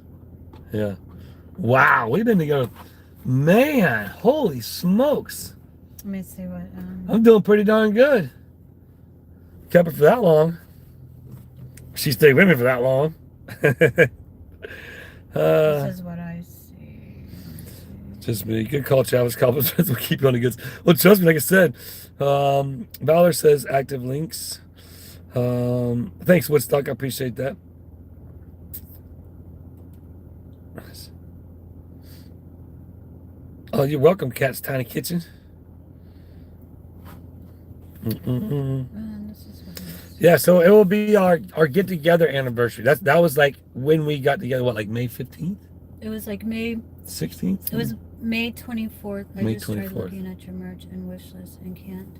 Yeah. Wow, we've been together. Man, holy smokes. Let me see what... I'm doing pretty darn good. Kept her for that long. She stayed with me for that long. This is what I see. Just me. Good call, Travis. Compliments. We'll keep you on the goods. Well, trust me, like I said, Valor says active links. Thanks, Woodstock. I appreciate that. Oh, you're welcome, Cat's Tiny Kitchen. Yeah, so it will be our get together anniversary. That was like when we got together. What, like May 15th? It was like May 16th. It was May 24th. May I just 24th. tried looking at your merch and wish list and can't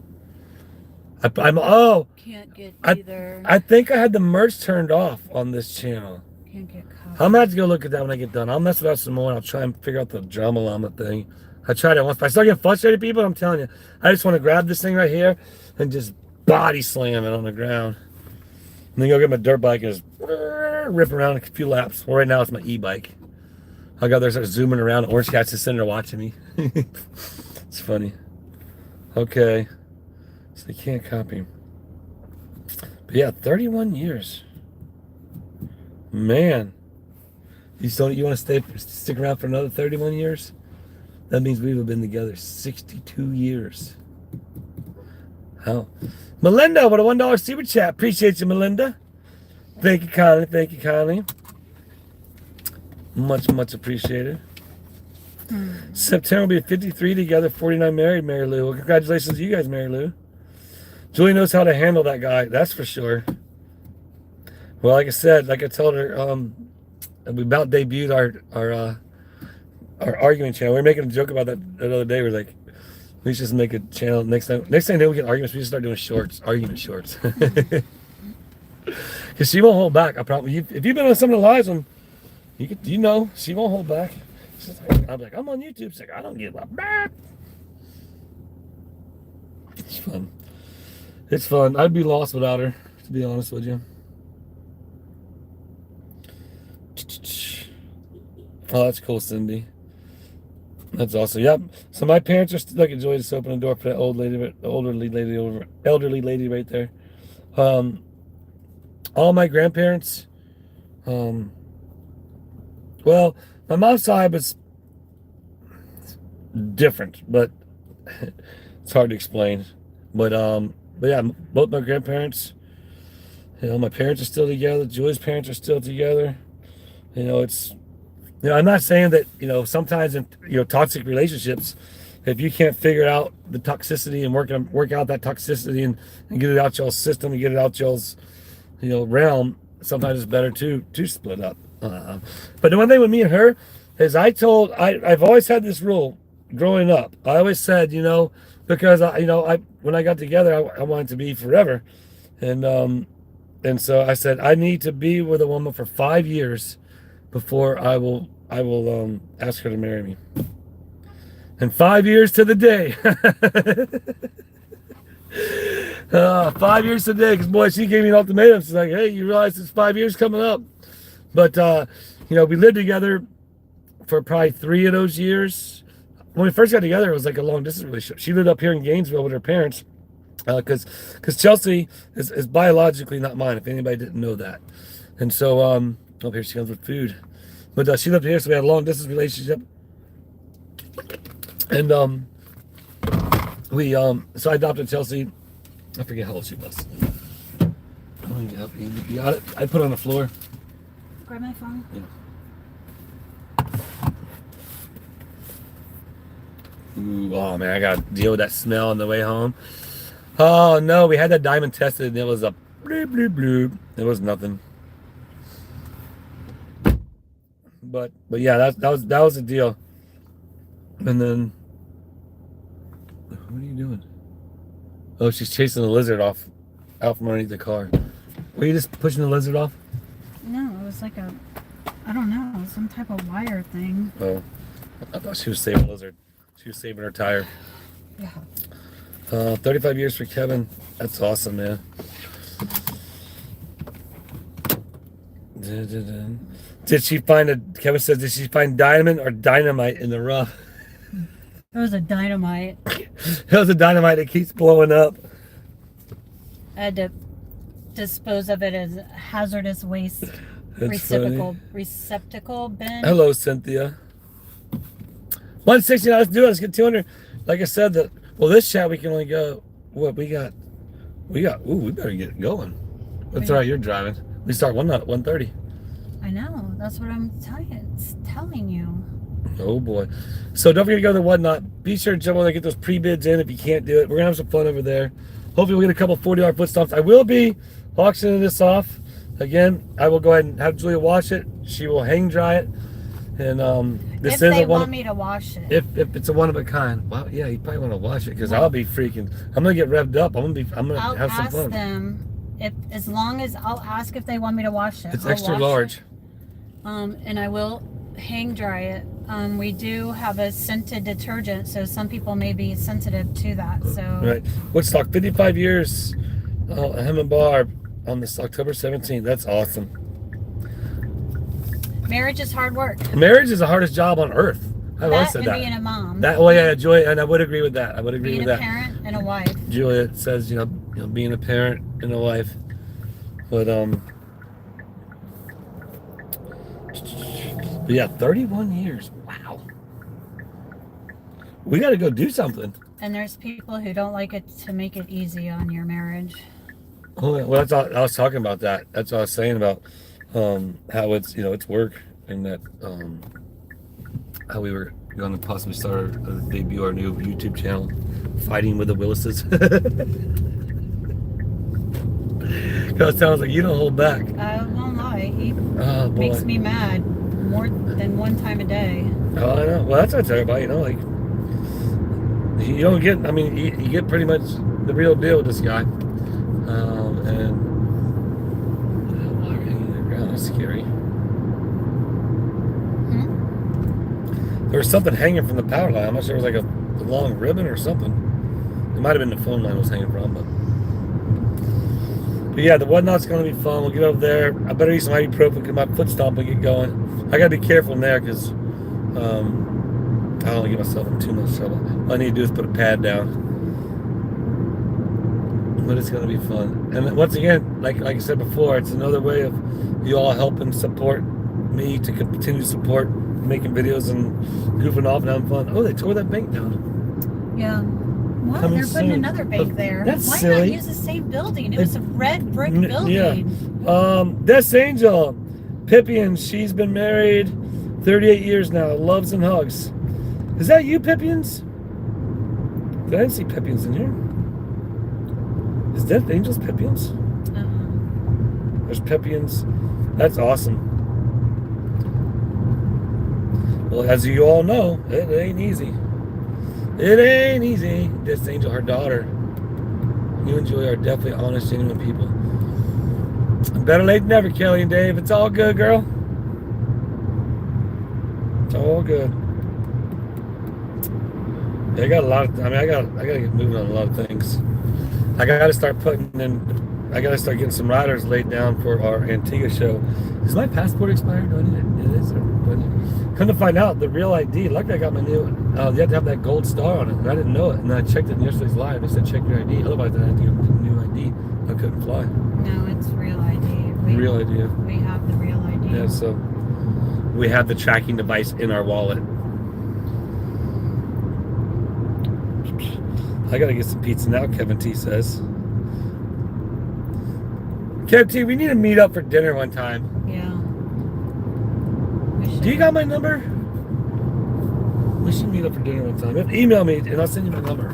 get either. I think I had the merch turned off on this channel. Can't get copies. I'm gonna have to go look at that when I get done. I'll mess with that some more, and I'll try and figure out the drama llama thing. I tried it once, but I start getting frustrated, people. I'm telling you, I just want to grab this thing right here and just body slam it on the ground. And then go get my dirt bike and just rip around a few laps. Well, right now it's my e-bike. I got there, start zooming around. Orange Cat's just sitting there watching me. It's funny. Okay. So they can't copy. But yeah, 31 years. Man. You want to stick around for another 31 years? That means we've been together 62 years. How? Melinda, what a $1 super chat. Appreciate you, Melinda. Thank you kindly. Thank you kindly. Much, much appreciated. September will be 53 together, 49 married, Mary Lou. Well, congratulations to you guys, Mary Lou. Julie knows how to handle that guy, that's for sure. Well, like I said, like I told her, we about debuted our argument channel. We were making a joke about that the other day. We're like, we should just make a channel next time we get arguments, we just start doing argument shorts. Because she won't hold back. I promise you. If you've been on some of the lives, you know she won't hold back. I'm like, I'm on YouTube. She's like, I don't give a back. It's fun. It's fun. I'd be lost without her, to be honest with you. Oh, that's cool, Cindy. That's awesome. Yep. So my parents are still, like, enjoy just open the door for that elderly lady right there. All my grandparents, well, my mom's side was different, but it's hard to explain. But yeah, both my grandparents, my parents are still together. Julie's parents are still together. I'm not saying that, sometimes in, toxic relationships, if you can't figure out the toxicity and work out that toxicity and get it out y'all's system and get it out y'all's, realm, sometimes it's better to split up. But the one thing with me and her is I've always had this rule growing up. I always said, because when I got together, I wanted to be forever. And so I said, I need to be with a woman for 5 years before I will ask her to marry me. And 5 years to the day. 5 years to the day, because boy, she gave me an ultimatum. She's like, hey, you realize it's 5 years coming up. But, we lived together for probably 3 of those years. When we first got together, it was like a long distance relationship. She lived up here in Gainesville with her parents, because Chelsea is biologically not mine, if anybody didn't know that. And so, here she comes with food. But she lived here, so we had a long distance relationship. And so I adopted Chelsea. I forget how old she was. You got it? I put it on the floor. Grab my phone. Yeah. Ooh, oh man, I gotta deal with that smell on the way home. Oh no, we had that diamond tested and it was a bloop bloop bloop. It was nothing. But yeah, that was the deal. And then, what are you doing? Oh, she's chasing the lizard out from underneath the car. Were you just pushing the lizard off? No, it was like I don't know, some type of wire thing. Oh, I thought she was saving the lizard. She was saving her tire. Yeah. 35 years for Kevin. That's awesome, man. Did she find Kevin says, did she find diamond or dynamite in the rough? It was a dynamite. It was a dynamite that keeps blowing up. I had to dispose of it as hazardous waste receptacle bin. Hello, Cynthia. 160, let's do it. Let's get 200. Like I said, this chat we can only go. What we got? We better get going. That's all right. You're driving. We start 1:30. I know. That's what I'm telling you. Oh boy. So don't forget to go to the Whatnot. Be sure to jump on there, get those pre-bids in if you can't do it. We're gonna have some fun over there. Hopefully we'll get a couple $40 foot stomps. I will be auctioning this off. Again, I will go ahead and have Julia wash it. She will hang dry it. And this if is they a one want me to wash it. If it's a one of a kind. Well, yeah, you probably want to wash it because I'll be freaking. I'm gonna get revved up. I'm gonna have some fun. I'll ask them as long as I'll ask if they want me to wash it. It's I'll extra large. and I will hang dry it. We do have a scented detergent, so some people may be sensitive to that. So Right. Woodstock, 55 years. Him and Barb on this October 17th. That's awesome. marriage is hard work. Marriage is the hardest job on earth. I've always That said and that. being a mom. That way, I enjoy it, and I would agree with that. I would agree Being with a that. parent and a wife. Juliet says, being a parent and a wife. But yeah, 31 years. Wow. We got to go do something. And there's people who don't like it to make it easy on your marriage. Oh, well, that's all, I was talking about that. That's what I was saying about how it's it's work, and that how we were going to possibly start or debut our new YouTube channel, Fighting with the Willises. Because it sounds like you don't hold back. I won't lie. He Oh boy. makes me mad more than one time a day. Oh, I know. Well, that's what I tell everybody. Like you don't get. I mean, you get pretty much the real deal with this guy. And water hanging in the ground. That's scary. There was something hanging from the power line. I'm not sure it was like a long ribbon or something. It might have been the phone line it was hanging from, but yeah, the Whatnot's going to be fun. We'll get over there. I better eat some ibuprofen, get my foot stomp and get going. I got to be careful in there because I don't want to get myself in too much trouble. All I need to do is put a pad down. But it's going to be fun. And once again, like I said before, it's another way of you all helping support me to continue to support making videos and goofing off and having fun. Oh, they tore that bank down. Yeah. Well, Coming they're putting soon. another bank there. That's Why silly. not use the same building? It was a red brick building. Yeah. Death Angel, Pippian, she's been married 38 years now. Loves and hugs. Is that you, Pippians? I didn't see Pippians in here. Is Death Angels Pippians? There's Pippians. That's awesome. Well, as you all know, it ain't easy. It ain't easy. Death Angel, her daughter. You and Julie are definitely honest, genuine people. Better late than never, Kelly and Dave. It's all good, girl. It's all good. Yeah, I got a lot of. I gotta get moving on a lot of things. I gotta start getting some riders laid down for our Antigua show. Is my passport expired? Do I need it? It is. Come to find out, the real ID. Luckily, I got my new. You have to have that gold star on it, and I didn't know it. And I checked it in yesterday's live. They said check your ID. Otherwise, I had to get a new ID. I couldn't fly. No, it's real ID. Real ID. We have the real ID. Yeah, so we have the tracking device in our wallet. I gotta get some pizza now, Kevin T says. Kevin T, we need to meet up for dinner one time. Yeah. Do you got my number? We should meet up for dinner one time. Email me and I'll send you my number.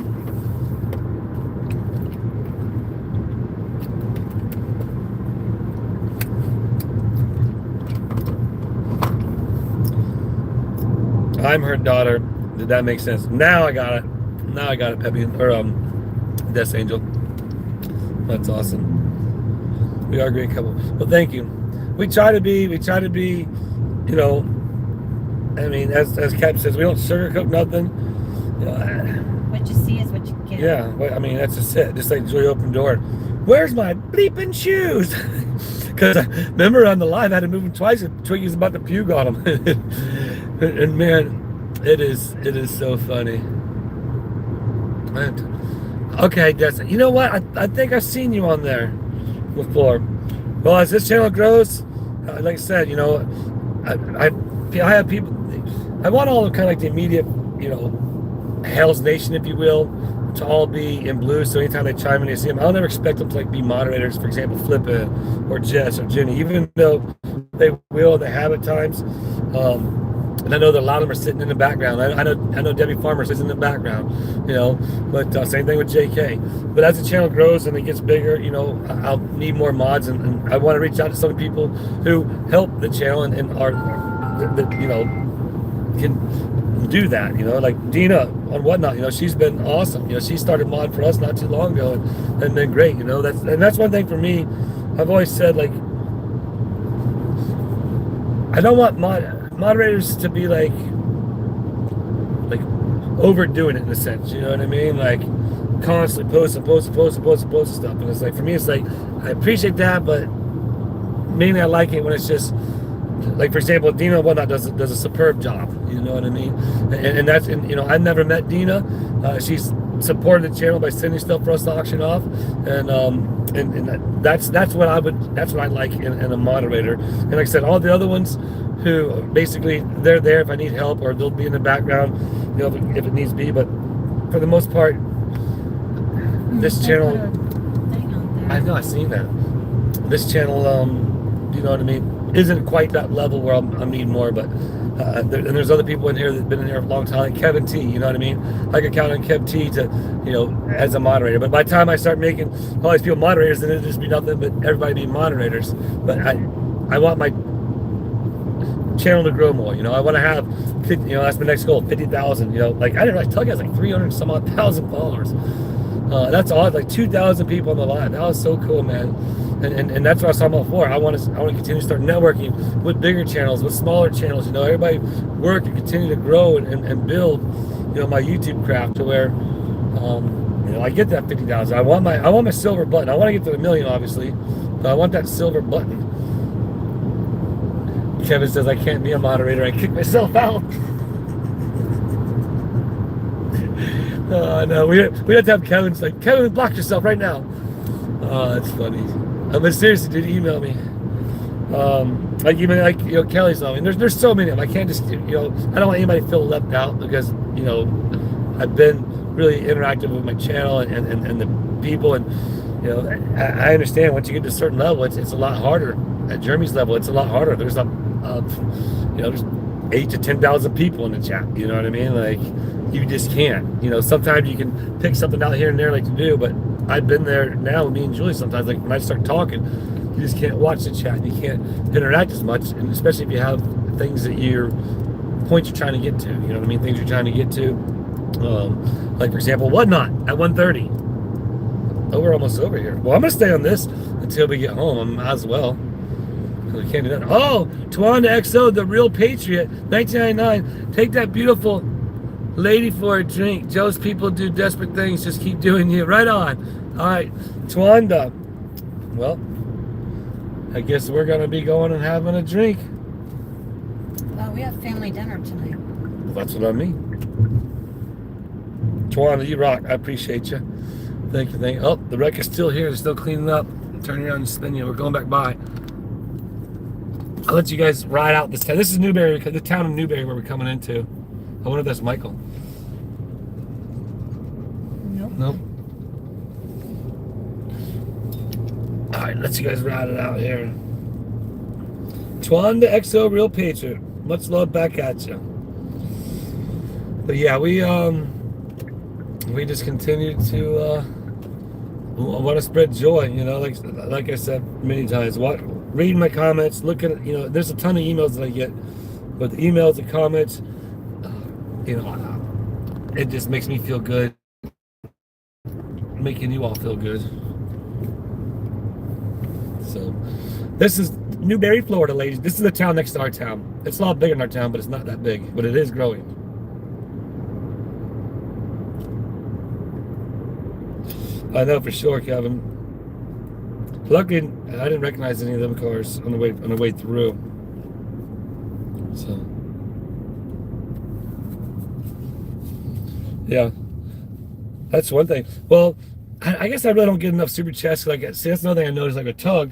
I'm her daughter. Did that make sense? Now I got it. Peppy or Death Angel. That's awesome. We are a great couple. Well, thank you. We try to be, I mean, as Cap says, we don't sugarcoat nothing. What you see is what you get. Yeah, I mean, that's just it. Just like Joy opened door. Where's my bleeping shoes? Because remember on the live, I had to move them twice. And Twiggy's about to puke on them. And man, it is so funny. Okay, Destin. You know what? I think I've seen you on there before. Well, as this channel grows, like I said, I have people. I want all the kind of like the immediate, Hell's Nation, if you will, to all be in blue. So anytime they chime in, they see them. I'll never expect them to like be moderators. For example, Flippa or Jess or Jenny, even though they will, they have at times. And I know that a lot of them are sitting in the background. I know Debbie Farmer sits in the background, But same thing with JK. But as the channel grows and it gets bigger, I'll need more mods, and I want to reach out to some people who help the channel and are, can do that. Like Dina on Whatnot. She's been awesome. She started mod for us not too long ago, and been great. That's one thing for me. I've always said, like, I don't want moderators to be like overdoing it in a sense. You know what I mean? Like constantly posting stuff. And it's like, for me, it's like, I appreciate that, but mainly I like it when it's just like, for example, Dina Whatnot does a superb job. You know what I mean? And that's, and you know, I've never met Dina. She's supported the channel by sending stuff for us to auction off, and that's what I like in a moderator. And like I said, all the other ones who basically they're there if I need help, or they'll be in the background, you know, if it needs be. But for the most part, this channel, I know I've seen that. This channel, you know what I mean, isn't quite that level where I'm needing more, but and there's other people in here that've been in here a long time, like Kevin T, you know what I mean? I could count on Kev T to, you know, as a moderator. But by the time I start making all these people moderators, then it'll just be nothing but everybody being moderators. But I want my channel to grow more, you know. I want to have 50, you know, that's my next goal, 50,000, you know. Like, I didn't really tell you guys, like 300 some odd thousand followers. That's odd, like 2,000 people on the live. That was so cool, man. And that's what I was talking about before. I want to continue to start networking with bigger channels, with smaller channels. You know, everybody work and continue to grow and build, you know, my YouTube craft to where, you know, I get that 50,000. I want my silver button. I want to get to the million, obviously, but I want that silver button. Kevin says I can't be a moderator. I kick myself out. No, we have to have Kevin's like, Kevin, block yourself right now. Oh, that's funny. But seriously, dude, email me. Like even like, you know, Kelly's on. And there's so many of them. I can't just, you know, I don't want anybody to feel left out, because, you know, I've been really interactive with my channel and the people, and you know, I understand once you get to a certain level, it's a lot harder. At Jeremy's level, it's a lot harder. There's you know, there's 8,000 to 10,000 people in the chat. You know what I mean? Like, you just can't. You know, sometimes you can pick something out here and there like to do, but I've been there now with me and Julie sometimes. Like when I start talking, you just can't watch the chat. You can't interact as much, and especially if you have things that points you're trying to get to. You know what I mean? Things you're trying to get to. Like for example, Whatnot at 1:30. Oh, we're almost over here. Well, I'm gonna stay on this until we get home. I might as well. We can't do that. Oh, Tawanda XO, the real patriot, 1999. Take that beautiful lady for a drink. Jealous people do desperate things. Just keep doing you. Right on. All right, Tawanda. Well, I guess we're gonna be going and having a drink. Well, we have family dinner tonight. Well, that's what I mean. Tawanda, you rock. I appreciate you. Thank you. Oh, the wreck is still here. They're still cleaning up. Turning around and spinning. We're going back by. I'll let you guys ride out this town. This is Newberry, the town of Newberry where we're coming into. I wonder if that's Michael. Nope. All right, let's you guys ride it out here. Twan the XO Real Patriot. Much love back at you. But yeah, we just continue to want to spread joy. You know, like I said many times. Read my comments, look at it. You know, there's a ton of emails that I get, but the emails, the comments, you know, it just makes me feel good. Making you all feel good. So, this is Newberry, Florida, ladies. This is the town next to our town. It's a lot bigger than our town, but it's not that big. But it is growing. I know for sure, Kevin. Luckily, I didn't recognize any of them cars on the way through. So, yeah, that's one thing. Well, I guess I really don't get enough super chats. Like, see, that's another thing I noticed. Like a Tug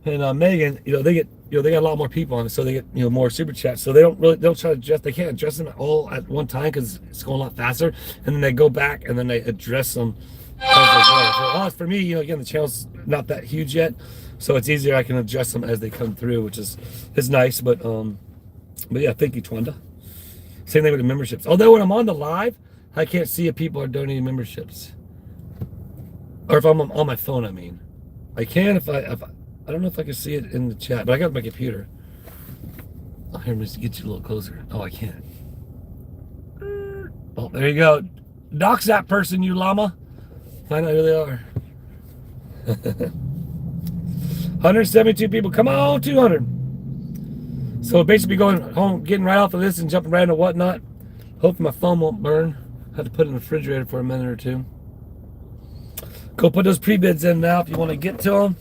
and Megan, you know, they got a lot more people on it, so they get, you know, more super chats. So they don't try to address. They can't address them all at one time because it's going a lot faster. And then they go back and then they address them. For me, you know, again, the channel's not that huge yet, so it's easier. I can adjust them as they come through, which is nice. But yeah, thank you, Twanda. Same thing with the memberships. Although when I'm on the live, I can't see if people are donating memberships, or if I'm on my phone. I mean, I can if I don't know if I can see it in the chat, but I got my computer. Oh, here, let me get you a little closer. Oh, I can't. Oh, there you go. Dox that person, you llama. Find out who they are. 172 people. Come on, 200. So basically going home, getting right off of this and jumping right into Whatnot. Hopefully my phone won't burn. Have to put it in the refrigerator for a minute or two. Go put those pre-bids in now if you want to get to them.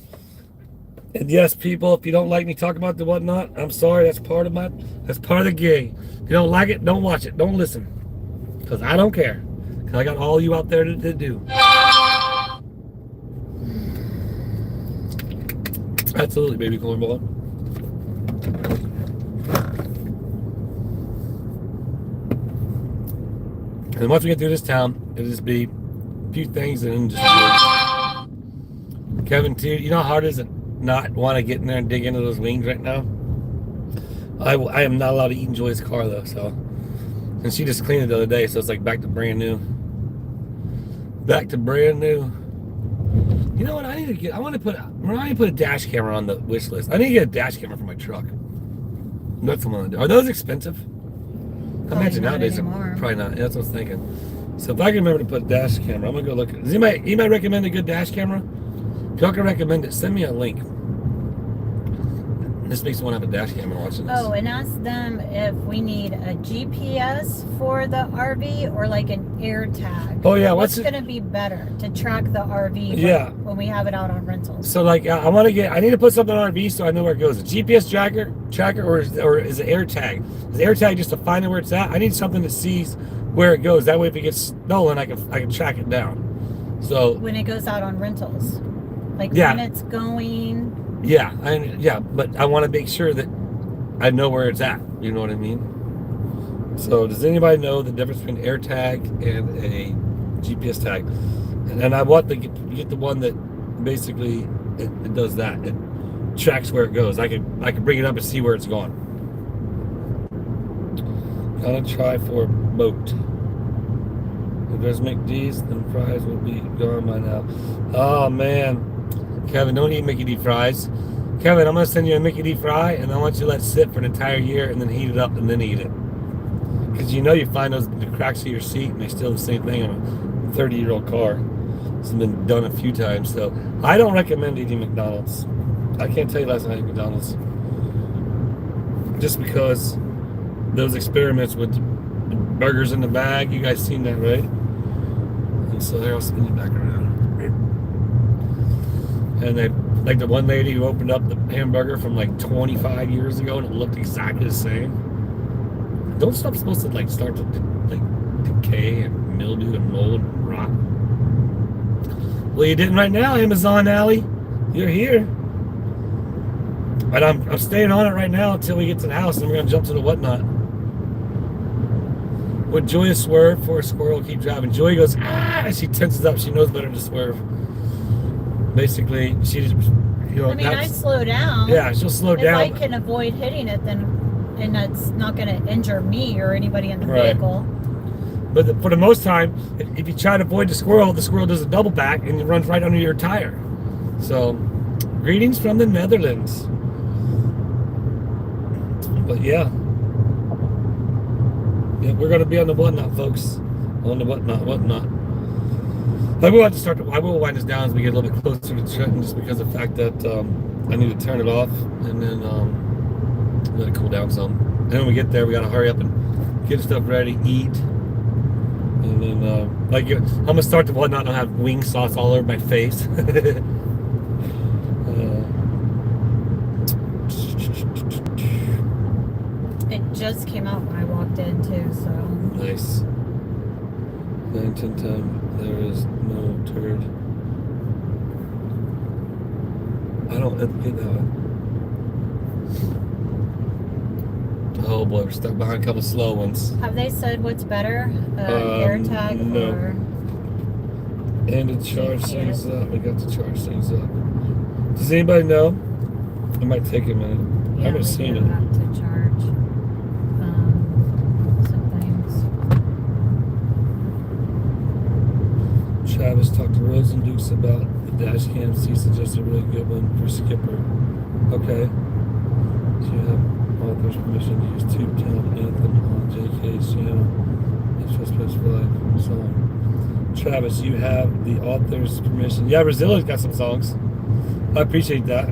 And yes, people, if you don't like me talking about the whatnot, I'm sorry. That's part of the gig. If you don't like it, don't watch it. Don't listen. Because I don't care. Because I got all you out there to do. Absolutely, baby cornball. And once we get through this town, it'll just be a few things and then just Kevin, too, you know how hard is it not want to get in there and dig into those wings right now? I am not allowed to eat in Joy's car though, so. And she just cleaned it the other day, so it's like back to brand new. Back to brand new. You know what? I want to put a dash camera on the wish list. I need to get a dash camera for my truck. That's what I'm gonna do. Are those expensive? I imagine nowadays they're probably not. Yeah, that's what I was thinking. So if I can remember to put a dash camera, I'm gonna go look. Does anybody recommend a good dash camera? If y'all can recommend it, send me a link. This makes me want to have a dash camera watching this. Oh, and ask them if we need a GPS for the RV or like an air tag. Oh yeah, what's going to be better to track the RV? Yeah. When we have it out on rentals. So like, I need to put something on RV so I know where it goes. A GPS tracker, or is it air tag? Is air tag just to find out where it's at? I need something that sees where it goes. That way, if it gets stolen, I can track it down. So when it goes out on rentals, like yeah. when it's going. Yeah, but I want to make sure that I know where it's at. You know what I mean? So, does anybody know the difference between air tag and a GPS tag? And I want to get the one that basically it does that. It tracks where it goes. I can bring it up and see where it's gone. Gonna try for boat. If there's McD's, then fries will be gone by now. Oh man. Kevin, don't eat Mickey D fries. Kevin, I'm going to send you a Mickey D fry, and I want you to let it sit for an entire year and then heat it up and then eat it. Because you know you find the cracks of your seat, and they still the same thing on a 30-year-old car. This has been done a few times, so I don't recommend eating McDonald's. I can't tell you last time I ate McDonald's. Just because those experiments with burgers in the bag, you guys seen that, right? And so there, I'll spin you back around. And they, like the one lady who opened up the hamburger from like 25 years ago and it looked exactly the same. Don't stuff supposed to like start to like decay and mildew and mold and rot? Well, you didn't right now, Amazon Alley. You're here. But I'm staying on it right now until we get to the house, and we're gonna jump to the whatnot. Would Joy swerve for a squirrel? Keep driving. Joy goes, ah! She tenses up. She knows better to swerve. Basically, she just, I mean, I slow down. Yeah, she'll slow down. If I can avoid hitting it, and that's not going to injure me or anybody in the vehicle. But for the most time, if you try to avoid the squirrel does a double back and it runs right under your tire. So, greetings from the Netherlands. But yeah, we're going to be on the whatnot, folks. On the whatnot. I will wind this down as we get a little bit closer to Trenton, just because of the fact that I need to turn it off and then let it cool down some. And when we get there, we got to hurry up and get stuff ready, eat. And then, I'm going to start the whatnot and I'll have wing sauce all over my face. It just came out when I walked in, too, so. Nice. 9, 10 times. There is no turd. I don't get that one. Oh boy, we're stuck behind a couple slow ones. Have they said what's better? Air tag no. or? And to charge things up. We got to charge things up. Does anybody know? It might take a minute. Yeah, I haven't seen it. Have to charge some things. Travis talked to Rose and Dukes about the dash cam. He suggested a really good one for Skipper. Okay. Do you have author's permission to use Tube Town Anthem on JK's channel? It's just specified song. Travis, you have the author's permission. Yeah, Rozilla's got some songs. I appreciate that.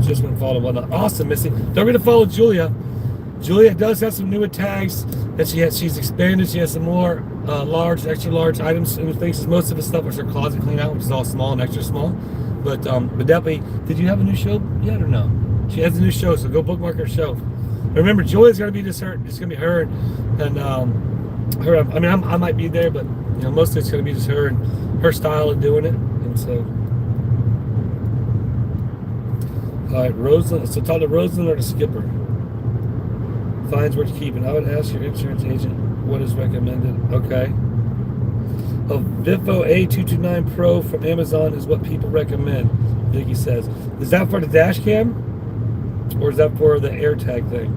Just went haven't followed Whatnot. Awesome, Missy. Don't forget to follow Julia. Julia does have some newer tags that she's expanded. She has some more large, extra large items and things. Most of the stuff was her closet clean out, which is all small and extra small. But definitely, did you have a new show yet or no? She has a new show, so go bookmark her show. Remember, Julia's gonna be just her. It's gonna be her and her. I mean, I might be there, but you know, mostly it's gonna be just her and her style of doing it. And so, all right, Roseland. So talk to Roseland or the skipper. Finds where to keep it. I would ask your insurance agent what is recommended. Okay. A Vifo A229 Pro from Amazon is what people recommend, Vicky says. Is that for the dash cam? Or is that for the AirTag thing?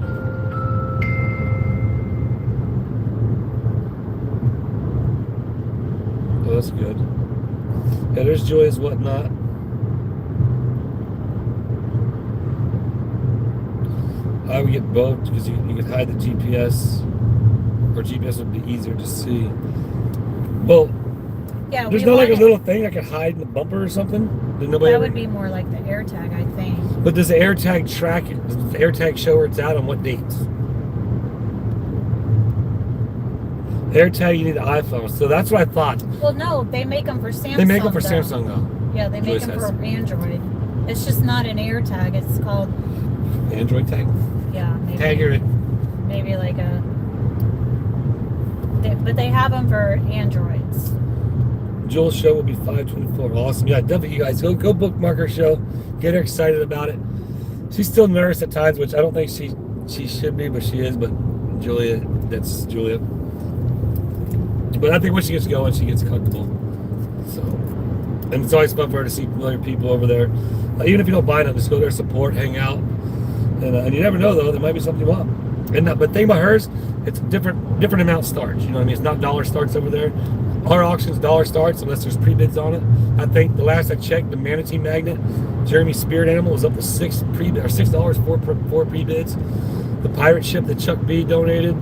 Oh, that's good. Yeah, there's Julia's Whatnot. I would get both because you could hide the GPS, or GPS would be easier to see. Well, Yeah, there's not like a little thing I could hide in the bumper or something. That would be more like the AirTag, I think. But does the AirTag track it? Does the AirTag show where it's at on what dates? AirTag, you need an iPhone, so that's what I thought. Well, no, they make them for Samsung. They make them for though. Samsung though. Yeah, they make them for Android. It's just not an AirTag. It's called Android tag. Yeah, maybe. Tagger it. Maybe like but they have them for Androids. Joel's show will be 5/24. Awesome. Yeah, definitely, you guys go bookmark her show. Get her excited about it. She's still nervous at times, which I don't think she should be, but she is. But Julia, that's Julia. But I think when she gets going, she gets comfortable. So, and it's always fun for her to see familiar people over there. Even if you don't buy them, just go there, support, hang out, and you never know though. There might be something you want. And but the thing about hers, it's different amount starts. You know what I mean? It's not dollar starts over there. Our auction's dollar starts unless there's pre-bids on it. I think the last I checked, the manatee magnet, Jeremy's spirit animal, was up to $6 for pre-bids. The pirate ship that Chuck B donated,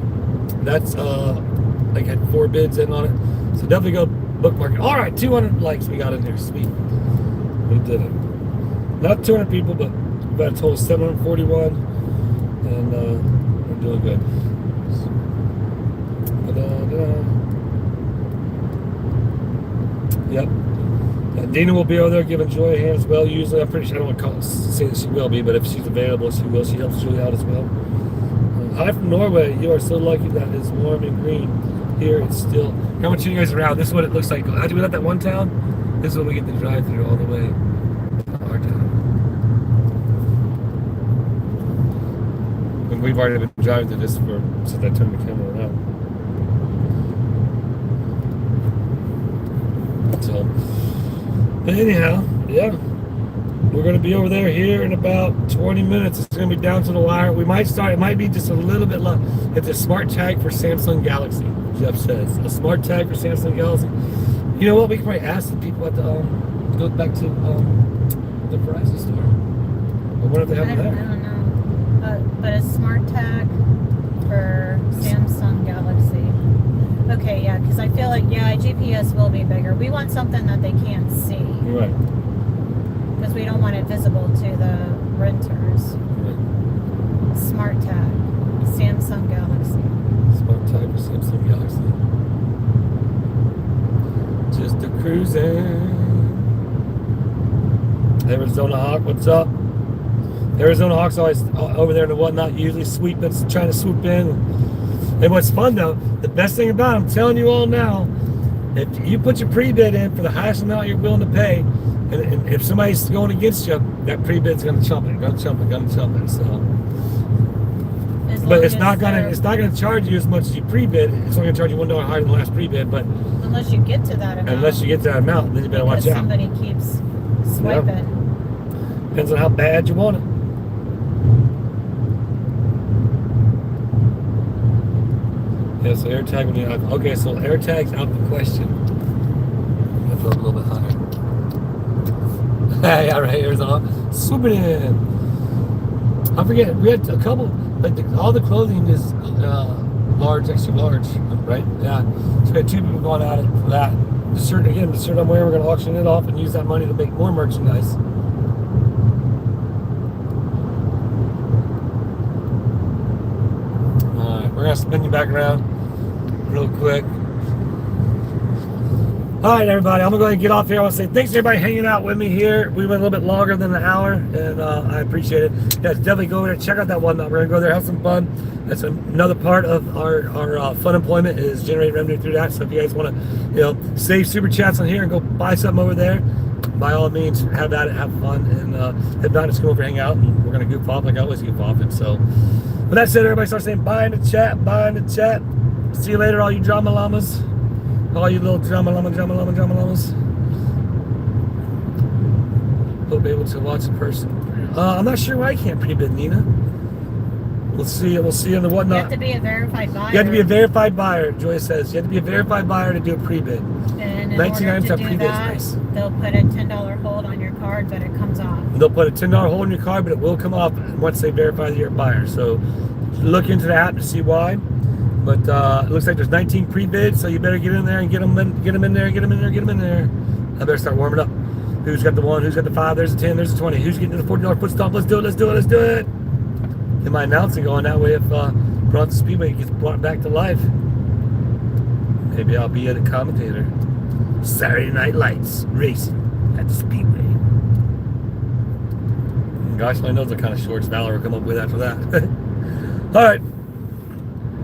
that's like had 4 bids in on it. So definitely go bookmark it. All right, 200 likes we got in there. Sweet, we did it. Not 200 people, but about a total of 741, and we're doing good. Yep. Dina will be over there giving Joy a hand as well. Usually, I'm pretty sure, I don't want to say that she will be, but if she's available, she will. She helps Julie out as well. Hi from Norway. You are so lucky that it's warm and green. Here it's still. How much you guys around? This is what it looks like. After we left that one town, this is when we get the drive through all the way to our town. And we've already been driving to this since I turned the camera around. So, but anyhow, yeah, we're going to be over there here in about 20 minutes. It's going to be down to the wire. We might start, it might be just a little bit low. It's a smart tag for Samsung Galaxy, Jeff says. A smart tag for Samsung Galaxy. You know what? We can probably ask the people at the, go back to the Verizon store. Or what if they have it there? I don't know. But a smart tag for Samsung Galaxy. Okay, yeah, because I feel like, yeah, GPS will be bigger. We want something that they can't see. Right. Because we don't want it visible to the renters. Right. Smart tag, Samsung Galaxy. Smart tag for Samsung Galaxy. Just a cruising. Arizona Hawk, what's up? Arizona Hawk's always over there in the Whatnot, usually trying to swoop in. And what's fun though, the best thing about it, I'm telling you all now, if you put your pre-bid in for the highest amount you're willing to pay, and if somebody's going against you, that pre-bid's going to chump it. So, but it's not gonna charge you as much as you pre-bid. It's only gonna charge you $1 higher than the last pre-bid. But unless you get to that amount. Unless you get to that amount, then you better watch out. Somebody keeps swiping. Yep. Depends on how bad you want it. Yeah, so AirTag when you okay, so AirTag's out the question. I feel a little bit higher. Yeah, right, Arizona. Swooping in. I forget, we had a couple, like all the clothing is large, extra large, right? Yeah. So we had 2 people going at it for that. The shirt I'm wearing, we're going to auction it off and use that money to make more merchandise. going to spin you back around real quick. All right, everybody, I'm going to go ahead and get off here. I want to say thanks to everybody hanging out with me here. We went a little bit longer than an hour, and I appreciate it. Yeah, definitely go over there, check out that Whatnot. We're going to go there, have some fun. That's another part of our fun employment is generating revenue through that. So if you guys want to, save super chats on here and go buy something over there, by all means, have at it, have fun. And if not, just come over and hang out, and we're going to goof off like I always goof off. And so, with that said, everybody start saying bye in the chat, bye in the chat. See you later, all you drama llamas. All you little drama llamas. Hope able to watch in person. I'm not sure why I can't pre-bid, Nina. We'll see in the Whatnot. You have to be a verified buyer. You have to be a verified buyer, Joy says. You have to be a verified buyer to do a pre-bid. And in 19 order items to have do pre-bid that, space. they'll put a $10 hold on your card, but it comes off. They'll put a $10 hold on your card, but it will come off once they verify that you're a buyer. So look into the app to see why. But it looks like there's 19 pre-bids, so you better get in there and get them in there. I better start warming up. Who's got the 1? Who's got the 5? There's a 10. There's a 20. Who's getting to the $40 foot stomp? Let's do it. Get my announcing going. That way, if Bronson Speedway gets brought back to life, maybe I'll be a commentator. Saturday Night Lights racing at the Speedway. Gosh, my nose are kind of short. Valor will come up with after that. All right.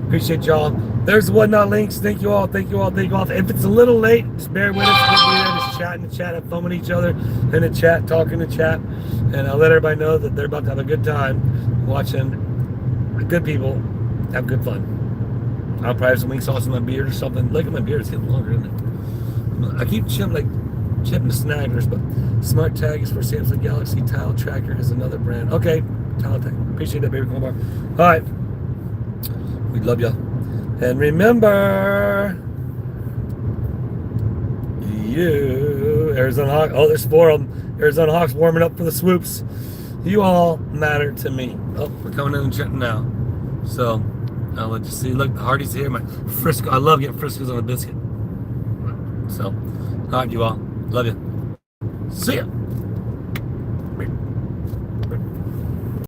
Appreciate y'all. There's the Whatnot links. Thank you all. If it's a little late, just bear with us. We'll be there, just chat in the chat, have fun with each other in the chat, talking in the chat. And I'll let everybody know that they're about to have a good time watching good people have good fun. I'll probably have some wing sauce in my beard or something. Look at my beard, it's getting longer, isn't it? I keep chipping the snaggers, but Smart Tag is for Samsung Galaxy. Tile Tracker is another brand. Okay, Tile Tag. Appreciate that, baby. Come on. All right. We love y'all. And remember, Arizona Hawks. Oh, there's 4 of them. Arizona Hawks warming up for the swoops. You all matter to me. Oh, we're coming in and chatting now. So, I'll let you see. Look, the Hardy's here. My Frisco. I love getting Frisco's on a biscuit. So, all right, you all. Love you. See ya.